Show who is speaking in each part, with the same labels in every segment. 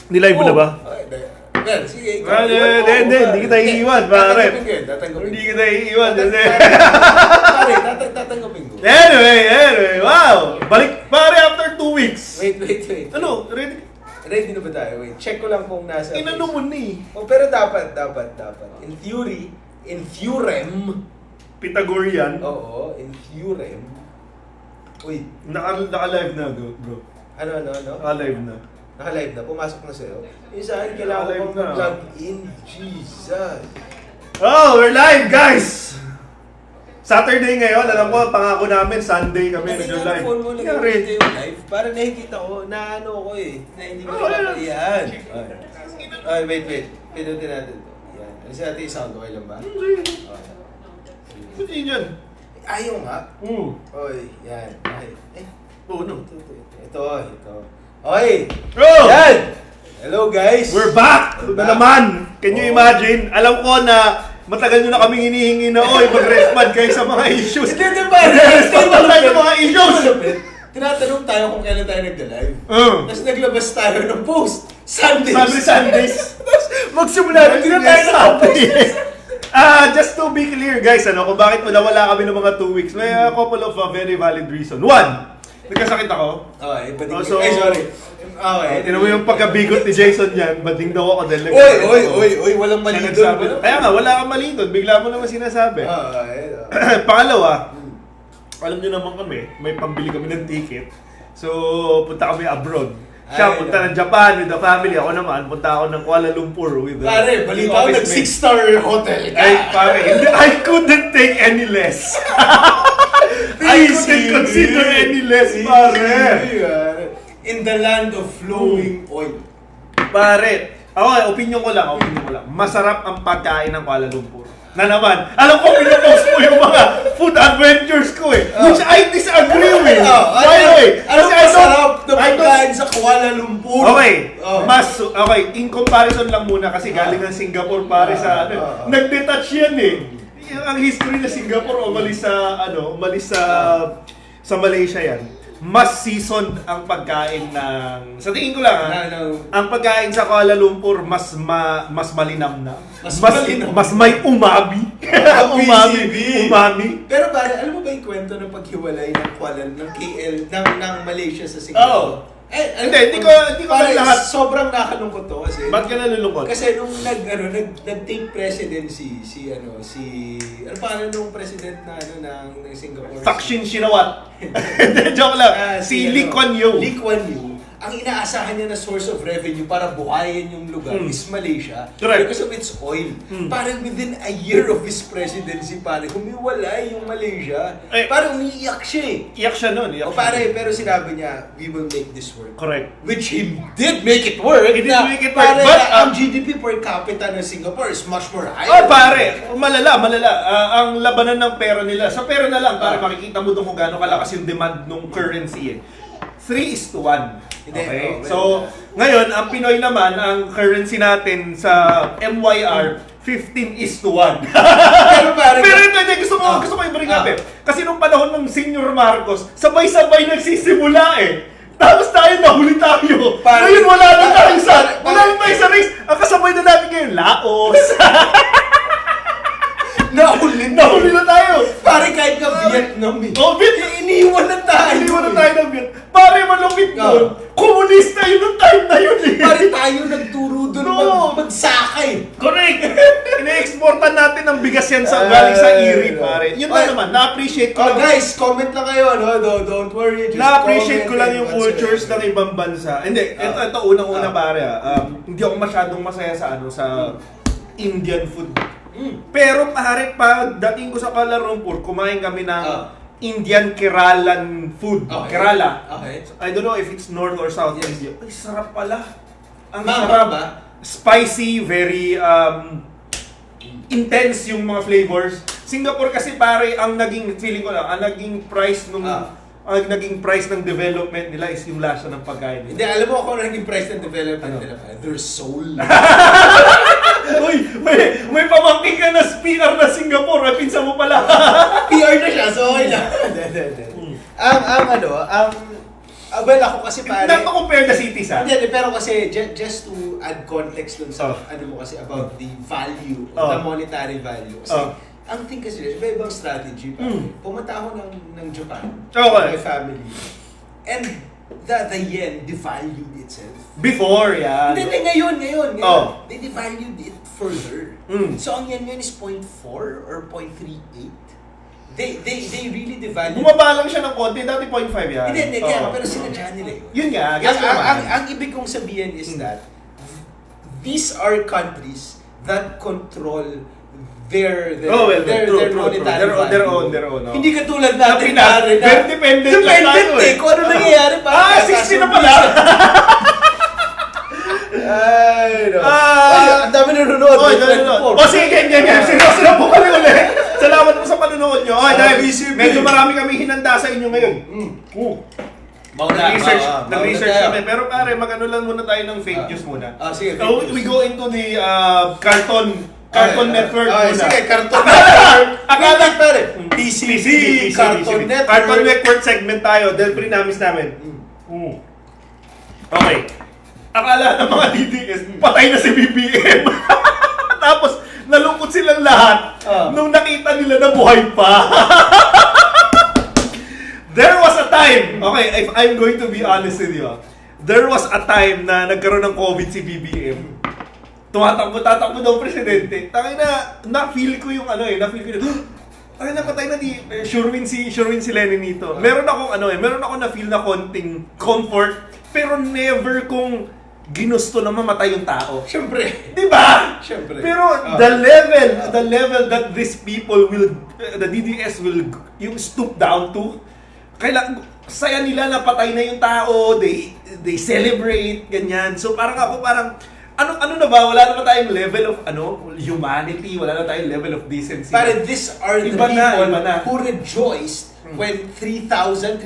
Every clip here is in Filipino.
Speaker 1: Nilive mo na ba?
Speaker 2: Well, sige.
Speaker 1: Hindi kita iiwan, pare.
Speaker 2: Tatanggapin
Speaker 1: Hindi kita iiwan.
Speaker 2: Pare, tatanggapin ko.
Speaker 1: Anyway, wow! Balik, pare, after 2 weeks.
Speaker 2: Wait.
Speaker 1: Ano? Ready?
Speaker 2: Ready na ba tayo? Wait, check ko lang kung nasa...
Speaker 1: Inano mo ni?
Speaker 2: Oh, pero dapat. In theorem,
Speaker 1: Pythagorean.
Speaker 2: oo, in theorem. Uy,
Speaker 1: Naka-live na, bro.
Speaker 2: ano?
Speaker 1: Naka-live na.
Speaker 2: Naka-live na, pumasok na sa'yo. Yung sa akin, kailangan ko
Speaker 1: Naka-live
Speaker 2: pang
Speaker 1: na.
Speaker 2: plug in. Jesus.
Speaker 1: Oh, we're live, guys! Saturday ngayon, alam ko, pangako namin, Sunday kami
Speaker 2: Kasi nga,
Speaker 1: nag-live.
Speaker 2: phone mo lang
Speaker 1: Yari.
Speaker 2: yung live. Para nakikita ko, na ano ko eh. Na hindi ko nakakaiyan. Ay, wait. Pinutin natin ito. Yan. Ano sa natin yung sound? Okay lang ba?
Speaker 1: Ba't yun yan?
Speaker 2: Ayaw nga. Oy, yan. Ay.
Speaker 1: Oh, no.
Speaker 2: Ito. Oy!
Speaker 1: Oh!
Speaker 2: Yan! Hello guys!
Speaker 1: We're back! Ito na naman! Can you imagine? Alam ko na matagal nyo na kaming hinihingi na, oy, mag-respond kayo sa mga issues.
Speaker 2: Hindi ba?
Speaker 1: Mag-respond ba tayo sa mga issues?
Speaker 2: Tinatanong tayo kung kailan tayo nagda-live. Tapos naglabas tayo ng post.
Speaker 1: Sundays.
Speaker 2: Tapos magsimula na, hindi na tayo nakapost.
Speaker 1: Just to be clear guys, kung bakit wala kami ng mga 2 weeks, may a couple of very valid reason. One, nagkasakit ako.
Speaker 2: Okay, bading.
Speaker 1: So,
Speaker 2: Sorry. Okay.
Speaker 1: Tinan mo yung pagkabigot ni Jason yan, bading daw ako dahil
Speaker 2: Oy, walang mali doon.
Speaker 1: nagsabi. Kaya nga, wala kang mali doon. Bigla mo naman sinasabi.
Speaker 2: Okay.
Speaker 1: Pangalawa, alam nyo naman kami, may pambili kami ng ticket. So, punta kami abroad. Siya, punta ng Japan with the family. Ako naman, punta ako ng Kuala Lumpur with the
Speaker 2: Pare, balita ko nag 6-star hotel ka.
Speaker 1: Ay, pare, I couldn't take any less. I couldn't consider any less, pare.
Speaker 2: In the land of flowing oil.
Speaker 1: Pare, opinion ko lang. Masarap ang pagkain ng Kuala Lumpur. Na naman, alam ko, pinapost mo yung mga food adventures ko eh. Which I disagree with. By the way,
Speaker 2: ano
Speaker 1: kasi
Speaker 2: masarap na pagkain sa Kuala Lumpur?
Speaker 1: Okay, in comparison lang muna kasi galing ng Singapore pare sa nag-detach yan eh. Ang history ng Singapore umalis sa Malaysia yan. Mas seasoned ang pagkain ng sa tingin ko lang ang pagkain sa Kuala Lumpur mas malinam na. Mas may umami. umami.
Speaker 2: Pero pare, alam mo ba yung kwento ng paghiwalay ng KL ng Malaysia sa Singapore?
Speaker 1: Hindi ko lahat.
Speaker 2: Sobrang nakalungkot to kasi.
Speaker 1: Ba't ka nalulungkot?
Speaker 2: Kasi nung nag-take presidency ano pangalan nung president ng Singapore?
Speaker 1: Thaksin Shinawat. Joke lang. Si Lee Kuan Yew.
Speaker 2: Lee Kuan Yew. Ang inaasahan niya na source of revenue para buhayin yung lugar is Malaysia.
Speaker 1: Correct.
Speaker 2: Because of its oil. Parang within a year of his presidency, humiwalay yung Malaysia. Parang umiiyak siya eh.
Speaker 1: Iyak siya nun.
Speaker 2: Pero sinabi niya, we will make this work.
Speaker 1: Correct.
Speaker 2: Which he did make it work.
Speaker 1: He did make it work.
Speaker 2: Pare,
Speaker 1: But,
Speaker 2: ang GDP per capita ng Singapore is much more higher.
Speaker 1: Pare, malala. Ang labanan ng pera nila. Sa pera na lang, pare, makikita mo doon kung gaano kalakas yung demand ng currency eh. 3:1. Okay? So, ngayon, ang Pinoy naman, ang currency natin sa MYR, 15:1. Pero hindi, gusto ko i-bring up eh. Kasi nung panahon ng Senior Marcos, sabay-sabay nagsisimula eh. Tapos nahuli tayo. Ngayon wala na tayo sa race. Ang kasabay na natin ngayon, Laos. Nahuli na tayo.
Speaker 2: Pare, kahit ka Vietnam eh.
Speaker 1: Vietnam.
Speaker 2: Iniwan na tayo
Speaker 1: ng Vietnam. Pare, malupit doon. Komunista yun ng time na yun eh.
Speaker 2: Pare, tayo nagturo doon magsakay.
Speaker 1: Correct. Ine-exportan natin ang bigas yan galing sa Iri, pare. Yun na naman, na-appreciate ko lang.
Speaker 2: Guys, comment lang kayo, no? Don't worry.
Speaker 1: Na-appreciate ko lang yung cultures ng ibang bansa. Hindi, ito unang-una pare. Hindi ako masyadong masaya sa Indian food. Pero pare, pagdating ko sa Kuala Lumpur, kumain kami ng Indian Keralan food. Kerala.
Speaker 2: Okay.
Speaker 1: I don't know if it's North or South India. Ay, sarap pala. Ang
Speaker 2: Sarap
Speaker 1: sarap.
Speaker 2: ba?
Speaker 1: Spicy, very intense yung mga flavors. Singapore kasi pare, ang naging feeling ko lang, ang naging price ng development nila is yung lasa ng pagkain.
Speaker 2: Hindi, alam mo kung ano naging price ng development nila? Their soul.
Speaker 1: Uy, may pamangkin ka na PR na Singapore, pinsan mo pala.
Speaker 2: PR na siya, so okay lang. Well, ako kasi pare...
Speaker 1: Not to compare the cities, ha?
Speaker 2: Hindi, pero kasi just to add context dun sa ano mo kasi about the value, the monetary value. Kasi ang thing kasi, iba-ibang strategy. Pumunta ako ng Japan with my family. And the yen devalued itself.
Speaker 1: Before, yeah.
Speaker 2: Hindi, ngayon. They devalued it further. So ang yen is 0.4 or 0.38. They really devalued.
Speaker 1: Bumaba lang siya ng konti, dati 0.5 yan.
Speaker 2: Hindi, kaya pero sinadya nila yun.
Speaker 1: Yun nga, guess
Speaker 2: Ang ibig kong sabihin is that these are countries that control their monetary value.
Speaker 1: Their own.
Speaker 2: Hindi katulad natin
Speaker 1: Very dependent lang tayo
Speaker 2: eh. Kung ano nangyayari pa.
Speaker 1: 60 na pala!
Speaker 2: Ay, no. Ang dami nanonood.
Speaker 1: O sige, ganyan. Seryoso na po kami ulit. Salamat po sa panonood nyo. Dahil medyo marami kami hinanda sa inyo ngayon. Nag-research kami. Pero pare, mag-ano lang muna tayo ng fake news muna.
Speaker 2: Sige.
Speaker 1: So, we go into the Cartoon Network muna.
Speaker 2: Sige, Cartoon Network.
Speaker 1: Akala
Speaker 2: pare. PCB, Cartoon Network.
Speaker 1: Cartoon Network segment tayo. Dahil pre-namis namin. Okay. Akala ng mga DDS, patay na si BBM. Tapos, nalungkot silang lahat nung nakita nila na buhay pa. There was a time, okay, if I'm going to be honest with you, there was a time na nagkaroon ng COVID si BBM. Tatakbo daw presidente. Na-feel ko yung ay, napatay na sure win si Lenny nito. Meron ako na-feel na konting comfort, pero never kong ginusto na mamatay yung tao.
Speaker 2: Siyempre.
Speaker 1: Di ba?
Speaker 2: Siyempre.
Speaker 1: Pero the level that these people will, the DDS will, yung stoop down to, saya nila na patay na yung tao, they celebrate, ganyan. So parang ano na ba? Wala na tayong level of humanity, wala na tayong level of decency.
Speaker 2: But these are the
Speaker 1: iba
Speaker 2: people
Speaker 1: na.
Speaker 2: who rejoiced when 3,500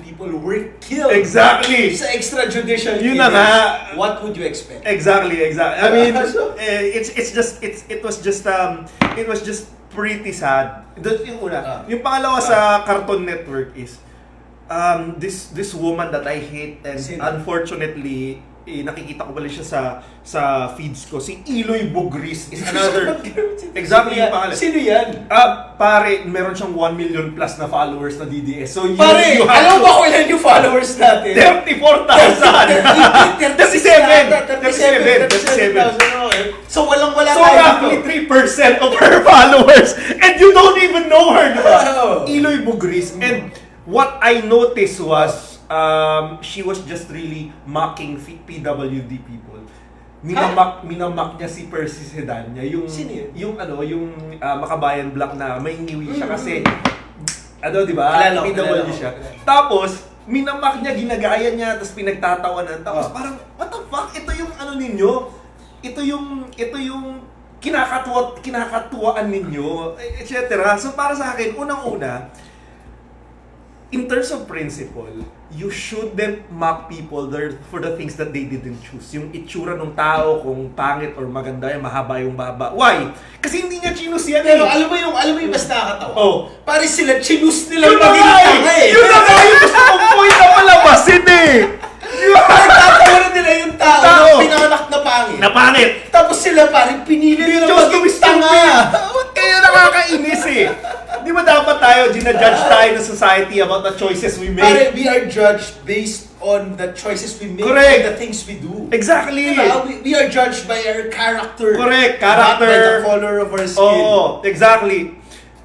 Speaker 2: people were killed.
Speaker 1: Exactly.
Speaker 2: Sa extrajudicial
Speaker 1: Yun na nga.
Speaker 2: What would you expect?
Speaker 1: Exactly. I mean, it was just pretty sad. Yung una. Yung pangalawa sa Cartoon Network is this woman that I hate and unfortunately nakikita ko pala siya sa feeds ko. Si Iloy Bugris is another. Exactly yung pangalan.
Speaker 2: Sino yan?
Speaker 1: Pare, meron siyang 1 million plus na followers na DDS. So
Speaker 2: Pare, alam mo ba kung ilan yung followers natin?
Speaker 1: 34,000! 37,000.
Speaker 2: So walang-wala
Speaker 1: So roughly 3% of her followers. And you don't even know her, diba? Iloy Bugris. And what I noticed was, she was just really mocking PWD people. Minamak niya si Percy Sedanya, yung Makabayan Black na may ngiwi siya kasi di ba? PWD siya. Tapos minamak niya, ginagaya niya, tapos pinagtatawanan. Tapos parang what the fuck? Ito yung ninyo. Ito yung kinakatuwaan ninyo, etc. So para sa akin, unang-una, in terms of principle, you shouldn't mock people for the things that they didn't choose. Yung itsura ng tao, kung pangit or maganda yan, mahaba yung baba. Why? Kasi hindi niya chinus yan
Speaker 2: Pero alam mo yung mas nakakatawa? Pare sila chinus nila
Speaker 1: maging
Speaker 2: tanga eh.
Speaker 1: Yun na nga yung gusto kong point na palabasin eh.
Speaker 2: Tatawanan nila yung tao na pinanganak na pangit.
Speaker 1: Na pangit.
Speaker 2: Tapos sila parang pinili nila maging tanga.
Speaker 1: Kaya nakakainis eh. Di ba dapat tayo, ginajudge tayo ng society about the choices we make?
Speaker 2: Pare, we are judged based on the choices we make
Speaker 1: Correct.
Speaker 2: and the things we do.
Speaker 1: Exactly.
Speaker 2: Diba? We are judged by our character.
Speaker 1: Correct.
Speaker 2: Not by
Speaker 1: Character.
Speaker 2: the color of our skin.
Speaker 1: Oo, exactly.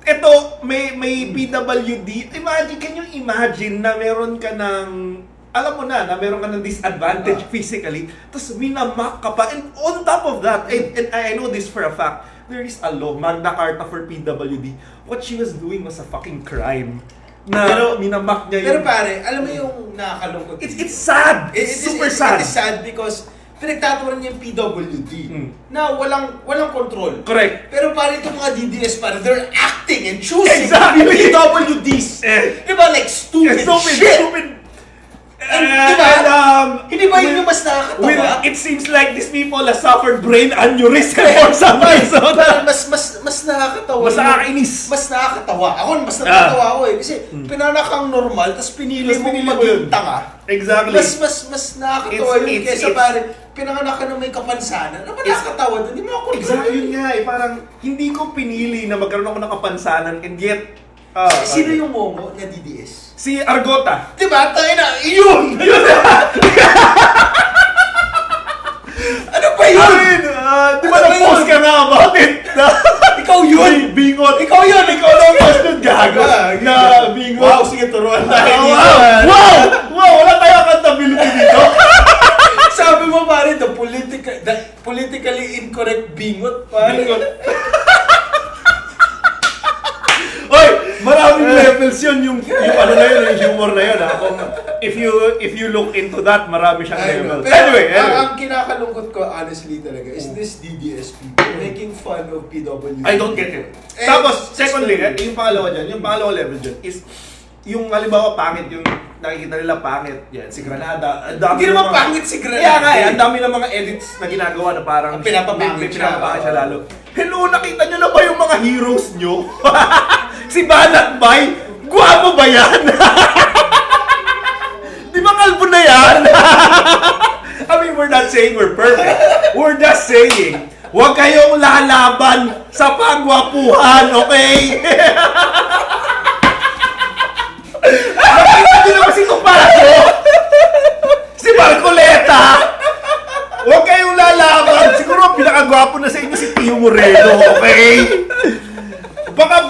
Speaker 1: Ito, may PWD. Can you imagine na meron ka ng, alam mo na meron ka ng disadvantage physically, tapos minamak ka pa. And on top of that, and I know this for a fact, there is a law, Magna Carta for PWD. What she was doing was a fucking crime. Pero minamak niya
Speaker 2: Pero pare, alam mo yung nakakalungkot.
Speaker 1: It's sad. It's super sad.
Speaker 2: It is sad because pinagtatawanan niya yung PWD na walang control.
Speaker 1: Correct.
Speaker 2: Pero pare itong mga DDS pare, they're acting and choosing
Speaker 1: Exactly.
Speaker 2: PWDs. Diba like stupid shit.
Speaker 1: Stupid.
Speaker 2: Diba? Hindi ba yun yung mas nakakatawa.
Speaker 1: Well, it seems like these people have suffered brain aneurysm for some reason.
Speaker 2: Mas nakakatawa.
Speaker 1: Mas nakakainis.
Speaker 2: Mas nakakatawa. Ako, mas nakakatawa ako eh. Kasi pinanak kang normal, tapos pinili mo maging tanga.
Speaker 1: Exactly.
Speaker 2: Mas nakakatawa yun kesa pare, pinanganak ka na may kapansanan. Ano ba nakakatawa doon? Hindi mo ako
Speaker 1: Exactly yun nga eh. Parang hindi ko pinili na magkaroon ako ng kapansanan and yet...
Speaker 2: Sino yung momo na DDS?
Speaker 1: Si Argota.
Speaker 2: Diba? Tayo na, yun! Ano ba yun?
Speaker 1: Di ba na-post ka na about it?
Speaker 2: Ikaw yun!
Speaker 1: Bingot.
Speaker 2: Ikaw yun!
Speaker 1: Ikaw na post nun, gago. Na bingot.
Speaker 2: Wow, sige, turuan tayo dito.
Speaker 1: Wow! Wala tayo accountability dito.
Speaker 2: Sabi mo pare, the politically incorrect bingot, pare.
Speaker 1: Oy, maraming levels yun yung ano na yun, yung humor na yun. Kung if you look into that, marami siyang levels. Anyway.
Speaker 2: Ang kinakalungkot ko honestly talaga is this DDS people making fun of PWD.
Speaker 1: I don't get it. Tapos, secondly, yung pangalawa dyan, yung pangalawa level dyan is yung halimbawa pangit yung nakikita nila pangit. Yan, si Granada.
Speaker 2: Hindi naman pangit si Granada.
Speaker 1: Kaya nga ang dami ng mga edits na ginagawa na parang
Speaker 2: pinapapangit
Speaker 1: siya lalo. Hello, nakita nyo na ba yung mga heroes nyo? Si Banat Bay, guwapo ba yan? Di ba kalbo na yan? I mean, we're not saying we're perfect. We're just saying, huwag kayong lalaban sa pagwapuhan, okay? Nakita nyo naman si Tupaco? Si Marcoleta? Huwag kayong lalaban. Siguro ang pinakagwapo na sa inyo si Tio Moreno, okay? Baka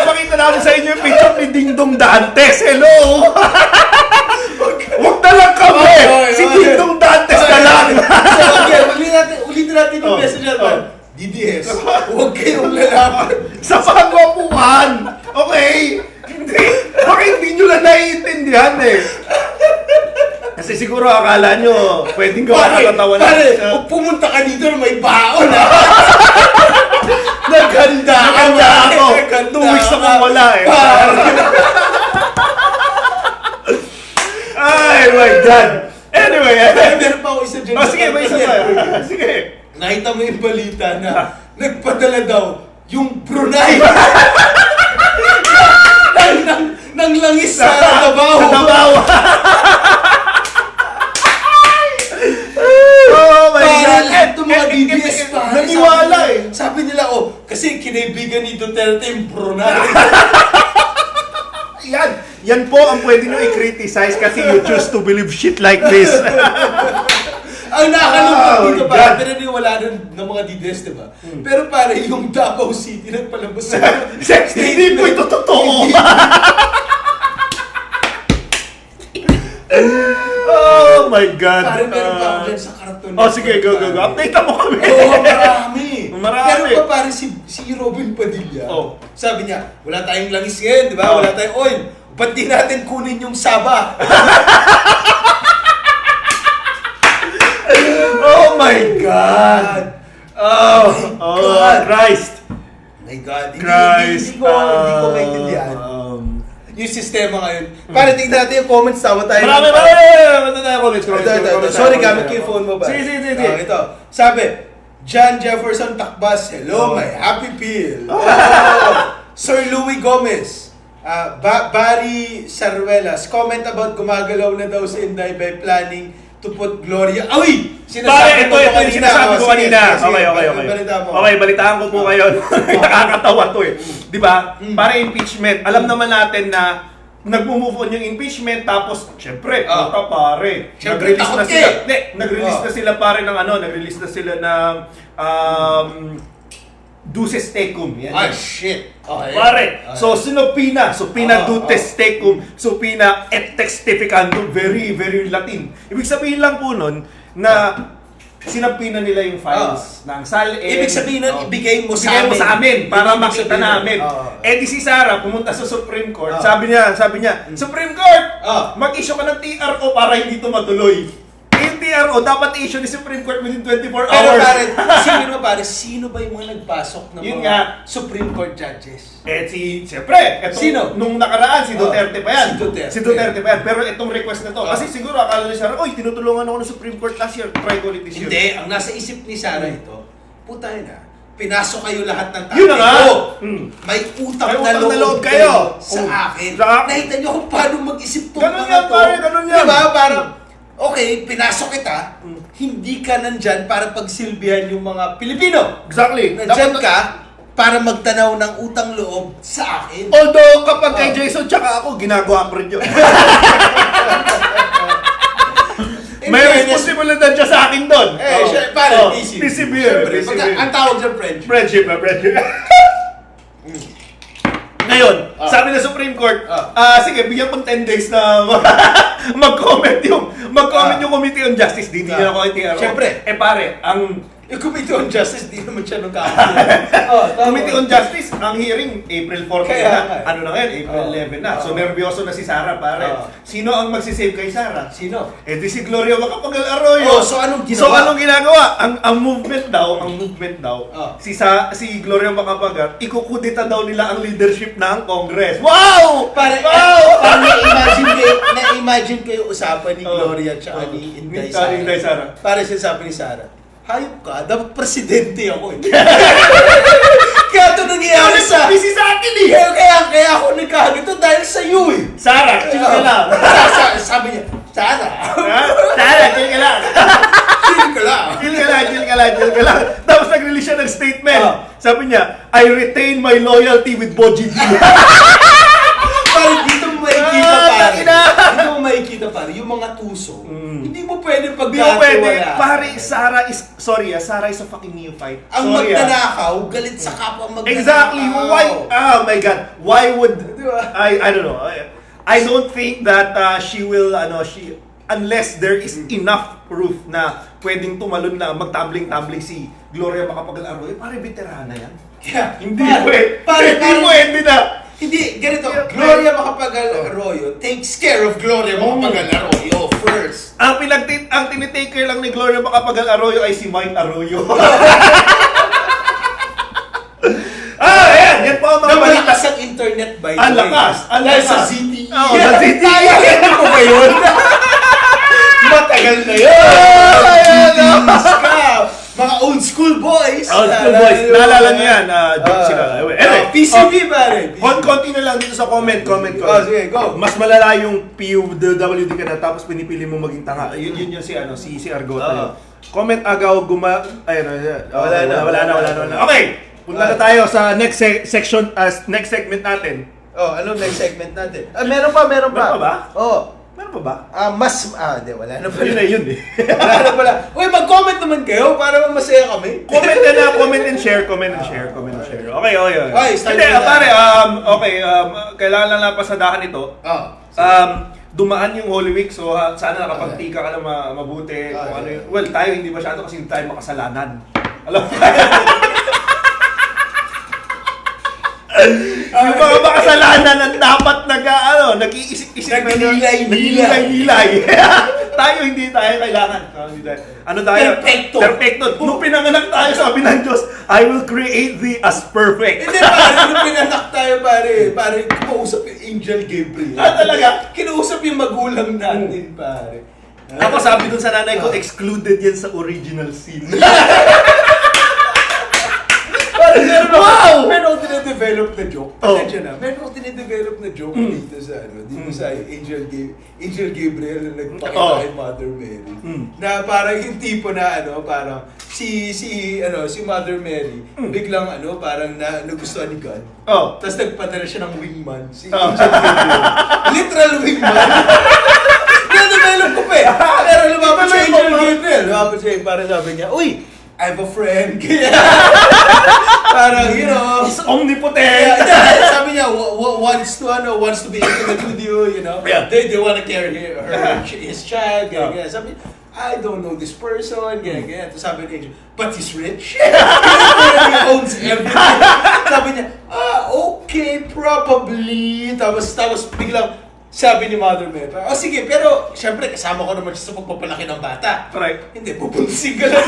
Speaker 1: makita namin sa inyo yung picture ni Dingdong Dantes. Hello! Huwag na lang kami! Si Dingdong Dantes na lang!
Speaker 2: So, okay, ulitin natin yung message natin. DDS, huwag kayong lalaban
Speaker 1: Sa pagwapuhan! Okay? Baka hindi nyo lang naiintindihan eh. Kasi siguro akala nyo, pwedeng gawa ng katawan
Speaker 2: Pare, kung pumunta ka dito na may baon ha. Naganda
Speaker 1: ako. 2 weeks na kung wala eh. Ay my God! Anyway,
Speaker 2: meron pa ako isa dyan.
Speaker 1: sige, may isa pa. Sige.
Speaker 2: Nakita mo yung balita na nagpadala daw yung Brunei ng langis sa Davao.
Speaker 1: Sa Davao. Oh my God!
Speaker 2: Lahat ng mga DDS pa.
Speaker 1: Naniwala eh.
Speaker 2: Sabi nila, kasi kinaibigan ni Duterte yung Brunei.
Speaker 1: Yan po ang pwede nyo i-criticize kasi you choose to believe shit like this.
Speaker 2: Ang nakalungkot dito pa, pero wala ng mga DDS, diba? Pero para yung Davao City nagpalabas sa...
Speaker 1: Hindi po ito totoo. Oh my God.
Speaker 2: Parang meron pa ako dyan sa karton.
Speaker 1: Sige, go. Update mo kami. Marami.
Speaker 2: Pero pa parang si Robin Padilla, sabi niya, wala tayong langis ngayon, diba? Wala tayong oil. Ba't di natin kunin yung Saba?
Speaker 1: Oh my God! Christ!
Speaker 2: My God,
Speaker 1: Christ!
Speaker 2: Hindi ko maintindihan. Yung sistema ngayon. Para tingnan natin yung comments, tawa tayo.
Speaker 1: Marami! Comments.
Speaker 2: Sorry, gamit ko yung phone mo ba?
Speaker 1: Sige.
Speaker 2: Ito. Sabi, John Jefferson Takbas, hello, my happy pill. Sir Louis Gomez, Barry Saruelas, comment about gumagalaw na daw si Inday by planning to put Gloria.
Speaker 1: Ito yung sinasabi ko kanina. Okay, balitaan ko po kayo. Nakakatawa to eh. Di ba? Para impeachment. Alam naman natin na nag-move on yung impeachment tapos syempre, pare. Nag-release na sila. Nag-release na sila pare ng nag-release na sila ng Duces Tecum. Yan.
Speaker 2: Shit.
Speaker 1: Pare, so subpoena Dutes Tecum, subpoena et testificandum, very, very Latin. Ibig sabihin lang po nun na sinapina nila yung files ng SALN.
Speaker 2: Ibig sabihin nun, ibigay mo
Speaker 1: sa amin para makita namin. Di si Sara pumunta sa Supreme Court. Sabi niya, Supreme Court, mag-issue ka ng TRO para hindi ito matuloy. yung TRO, dapat i-issue ni Supreme Court within 24
Speaker 2: Pero
Speaker 1: hours.
Speaker 2: pare, sino ba yung mga nagpasok ng
Speaker 1: Yun
Speaker 2: mga
Speaker 1: nga.
Speaker 2: Supreme Court judges?
Speaker 1: Siyempre,
Speaker 2: Sino?
Speaker 1: Nung nakaraan, si Duterte pa yan.
Speaker 2: Si Duterte.
Speaker 1: Pa yan. Pero itong request na to, kasi siguro akala ni Sarah, oy, tinutulungan ako ng Supreme Court last year, try ko ulit this year.
Speaker 2: Hindi, ang nasa isip ni Sarah ito, puta na, pinasok kayo lahat ng tatay
Speaker 1: Yun na nga.
Speaker 2: ko.
Speaker 1: Mm.
Speaker 2: May utang
Speaker 1: May
Speaker 2: na
Speaker 1: utang na
Speaker 2: loob
Speaker 1: loob kayo.
Speaker 2: sa akin.
Speaker 1: Sa akin.
Speaker 2: Nakita niyo kung paano mag-isip tong
Speaker 1: Ganun
Speaker 2: mga
Speaker 1: yan,
Speaker 2: to.
Speaker 1: pare, ganun yan.
Speaker 2: Diba? Parang, okay, pinasok kita, hindi ka nandyan para pagsilbihan yung mga Pilipino.
Speaker 1: Exactly.
Speaker 2: Nandyan ka para magtanaw ng utang loob sa akin.
Speaker 1: Although, kapag kay Jason tsaka ako, ginagawa ko rin yun. May responsibilidad siya sa akin doon.
Speaker 2: Siya, pare, busy.
Speaker 1: Busy beer.
Speaker 2: Ang tawag dyan, friendship.
Speaker 1: Friendship. Ngayon, sabi ng Supreme Court, sige, bigyan mo 10 days na mag-comment yung Committee on Justice. Hindi na ako TRO.
Speaker 2: Siyempre.
Speaker 1: Pare,
Speaker 2: Yung Committee on Justice, di naman siya nung kakasya.
Speaker 1: Committee on Justice, ang hearing, April 14
Speaker 2: Kaya
Speaker 1: na.
Speaker 2: nga.
Speaker 1: Ano na ngayon? April 11 na. So, nervyoso na si Sarah, pare. Sino ang magsisave kay Sarah?
Speaker 2: Sino?
Speaker 1: Di si Gloria Macapagal Arroyo.
Speaker 2: So anong ginawa?
Speaker 1: So anong ginagawa? Ang movement daw, si Gloria Macapagal, ikukudita daw nila ang leadership ng Congress. Wow!
Speaker 2: Parang na-imagine kayo usapan ni Gloria at saka ni Inday Sara. Para sinasabi ni Sarah, hayop ka, dapat presidente ako eh. Kaya ito nangyayari sa...
Speaker 1: Busy sa akin eh!
Speaker 2: Kaya ako nagkaganito dahil sa iyo eh.
Speaker 1: Sarah, chill ka lang.
Speaker 2: Sabi niya, Sarah,
Speaker 1: Sarah, chill ka lang.
Speaker 2: chill ka lang.
Speaker 1: Chill ka lang. Tapos nag-release siya ng statement. Sabi niya, I retain my loyalty with Boji D.
Speaker 2: Parang dito mo makikita pare. Dito mo makikita pare, yung mga tuso, hindi mo pwede
Speaker 1: Hindi mo pwede.
Speaker 2: pagkatiwala.
Speaker 1: Pare, Sarah is a fucking neophyte.
Speaker 2: Ang
Speaker 1: Sorry,
Speaker 2: magnanakaw, galit sa kapwa magnanakaw.
Speaker 1: Exactly. Why? Oh my God. Why would
Speaker 2: Diba?
Speaker 1: I don't know. I don't think that she will unless there is enough proof na pwedeng tumalon na magtumbling si Gloria Macapagal Arroyo. Pare, veterana yan.
Speaker 2: Yeah,
Speaker 1: Hindi pwede na.
Speaker 2: Hindi, ganito. Gloria Macapagal Arroyo takes care of Gloria Macapagal Arroyo first.
Speaker 1: Ang tinitake care lang ni Gloria Macapagal Arroyo ay si Mike Arroyo. Yan po ang mga balita.
Speaker 2: Malakas ang internet by the way.
Speaker 1: Ang lakas.
Speaker 2: Dahil sa ZTE.
Speaker 1: Oo, sa ZTE.
Speaker 2: Ano mo ba yun? Matagal na yun. Jeez ka. Mga old school boys.
Speaker 1: Naalala niyo yan. Joke sila. Anyway,
Speaker 2: PCB pare.
Speaker 1: konti na lang dito sa comment.
Speaker 2: Sige, go.
Speaker 1: Mas malala yung PUWD ka na tapos pinipili mo maging tanga. Yun yung si Argota yun. Comment agaw wala na. Okay. Punta na tayo sa next section, next segment natin.
Speaker 2: Anong next segment natin? Meron pa.
Speaker 1: Meron pa ba?
Speaker 2: Meron
Speaker 1: pa ba?
Speaker 2: Hindi, wala na pala.
Speaker 1: Yun eh.
Speaker 2: Wala na pala. Uy, mag-comment naman kayo para masaya kami.
Speaker 1: Comment and share. Okay.
Speaker 2: Okay, start
Speaker 1: Hindi,
Speaker 2: na.
Speaker 1: pare, kailangan lang napasadahan ito. Dumaan yung Holy Week, so sana nakapagtika ka na mabuti. Kung ano yun. Well, tayo hindi masyado kasi hindi tayo makasalanan. Alam mo yung mga makasalanan ang dapat nag-iisip-isip nilay. Tayo hindi tayo kailangan. Ano tayo? Perfecto. Nung pinanganak tayo, sabi ng Diyos, I will create thee as perfect.
Speaker 2: Hindi pare, nung pinanak tayo pare, kinausap yung Angel Gabriel.
Speaker 1: Talaga?
Speaker 2: Kinausap yung magulang natin pare.
Speaker 1: Ako sabi dun sa nanay ko, excluded yan sa original scene.
Speaker 2: Meron ako tine-develop na joke. Pasensya na. Meron ako tine-develop na joke dito sa Angel Gabriel na nagpakita kay Mother Mary. Na parang yung tipo na parang si Mother Mary biglang parang nagustuhan ni God. Tapos nagpadala siya ng wingman si Angel Gabriel. Literal wingman. Na-develop ko pa eh. Pero lumapit si Angel Gabriel. Lumapit siya parang sabi niya, uy! I have a friend. Parang,
Speaker 1: He's omnipotent.
Speaker 2: Sabi niya, wants to be intimate with you,
Speaker 1: Yeah.
Speaker 2: They want to carry his child, ganyan. Sabi niya, I don't know this person, ganyan. Tapos sabi niya, but he's rich. He owns everything. Sabi niya, okay, probably. Tapos biglang, Sabi ni Mother Mary, sige, pero syempre kasama ko naman siya sa pagpapalaki ng bata.
Speaker 1: Correct.
Speaker 2: Hindi, pupunsin ka lang.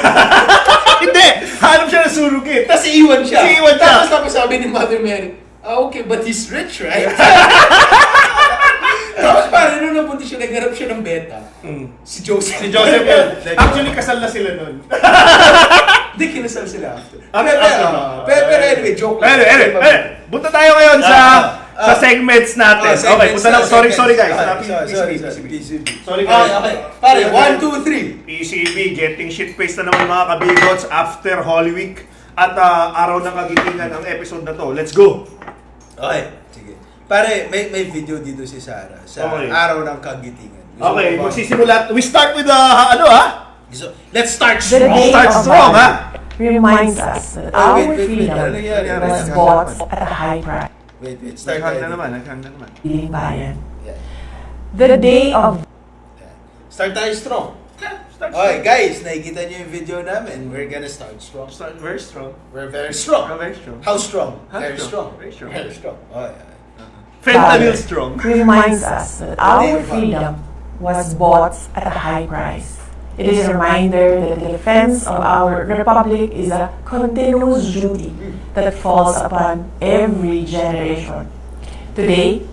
Speaker 1: Hindi! Hanap siya ng surrogate.
Speaker 2: Tapos iiwan siya.
Speaker 1: Iiwan siya.
Speaker 2: Tapos sabi ni Mother Mary, okay, but he's rich, right? Tapos parang nung napunti siya, nagharap siya ng beta. Si Joseph.
Speaker 1: Si Joseph yun. Actually, kasal na sila nun.
Speaker 2: Hindi, kinasal sila after.
Speaker 1: Pero
Speaker 2: anyway, joke lang.
Speaker 1: Anyway, punta tayo ngayon sa segments natin. Okay, punta na. Sorry guys. Sorry guys.
Speaker 2: Okay. Pare, 1, 2, 3.
Speaker 1: PCB, getting shit-faced na naman mga kabigots after Holy Week. At araw ng kagitingan ang episode na to. Let's go!
Speaker 2: Okay, sige. Pare, may video dito si Sarah sa araw ng kagitingan.
Speaker 1: Okay, magsisimula. We start with
Speaker 2: Let's start
Speaker 3: The
Speaker 2: strong.
Speaker 3: day
Speaker 1: Start
Speaker 3: of
Speaker 1: strong,
Speaker 3: our
Speaker 1: ha?
Speaker 3: reminds us that our
Speaker 2: wait.
Speaker 3: freedom
Speaker 2: Ano nangyari?
Speaker 3: was bought at a high price.
Speaker 2: Wait. Start
Speaker 1: Naghang
Speaker 2: tayo.
Speaker 1: na naman.
Speaker 3: Piling bayan.
Speaker 2: Yeah.
Speaker 3: The day of
Speaker 2: Start tayo strong.
Speaker 1: Start
Speaker 2: Okay, guys, nakikita niyo yung video namin. We're gonna start strong.
Speaker 1: Start very strong.
Speaker 2: We're very strong.
Speaker 1: Very strong.
Speaker 2: How strong?
Speaker 1: How
Speaker 2: Very
Speaker 1: strong?
Speaker 2: strong.
Speaker 1: Very strong.
Speaker 2: Very strong. Okay.
Speaker 1: Fentanyl strong.
Speaker 3: reminds us that our freedom was bought at a high price. It is a reminder that the defense of our republic is a continuous duty that falls upon every generation. Today,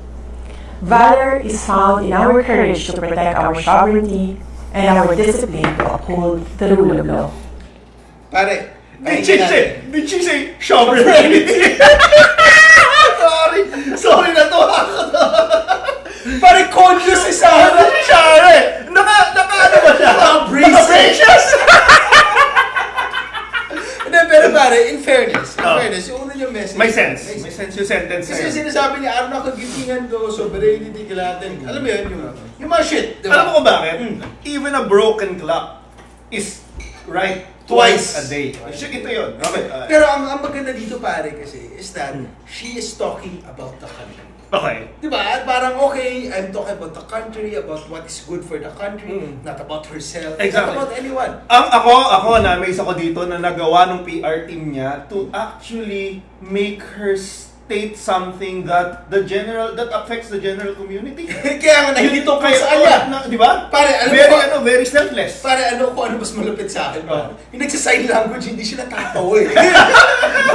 Speaker 3: valor is found in our courage to protect our sovereignty and our discipline to uphold the rule of law.
Speaker 2: Pare,
Speaker 1: Did she say sovereignty? Sorry na to.
Speaker 2: Pare, conscious si Sarah.
Speaker 1: Share! Ano ba siya?
Speaker 2: Naka-braces. Hindi, pero pare, in fairness, yung una yung message.
Speaker 1: May sense. May sense yung sentence
Speaker 2: Kasi
Speaker 1: na yun.
Speaker 2: sinasabi niya, araw na kagitingan ko, sovereignty natin. Alam mo yun, yung mga shit, di ba?
Speaker 1: Alam mo kung bakit? Even a broken clock is right twice a day. Ito yun. Okay.
Speaker 2: Pero ang maganda dito pare kasi is that she is talking about the country.
Speaker 1: Okay.
Speaker 2: Diba? At parang okay, I'm talking about the country, about what is good for the country, not about herself,
Speaker 1: Exactly.
Speaker 2: not about anyone.
Speaker 1: Ako na-amaze ako dito na nagawa ng PR team niya to actually make her state something that affects the general community.
Speaker 2: Kaya nga nahilito ko sa kanya.
Speaker 1: Di ba?
Speaker 2: Pare,
Speaker 1: Very selfless.
Speaker 2: Pare, ano mas malapit sa akin, pare? Yung nagsa-sign language, hindi siya natatawa eh.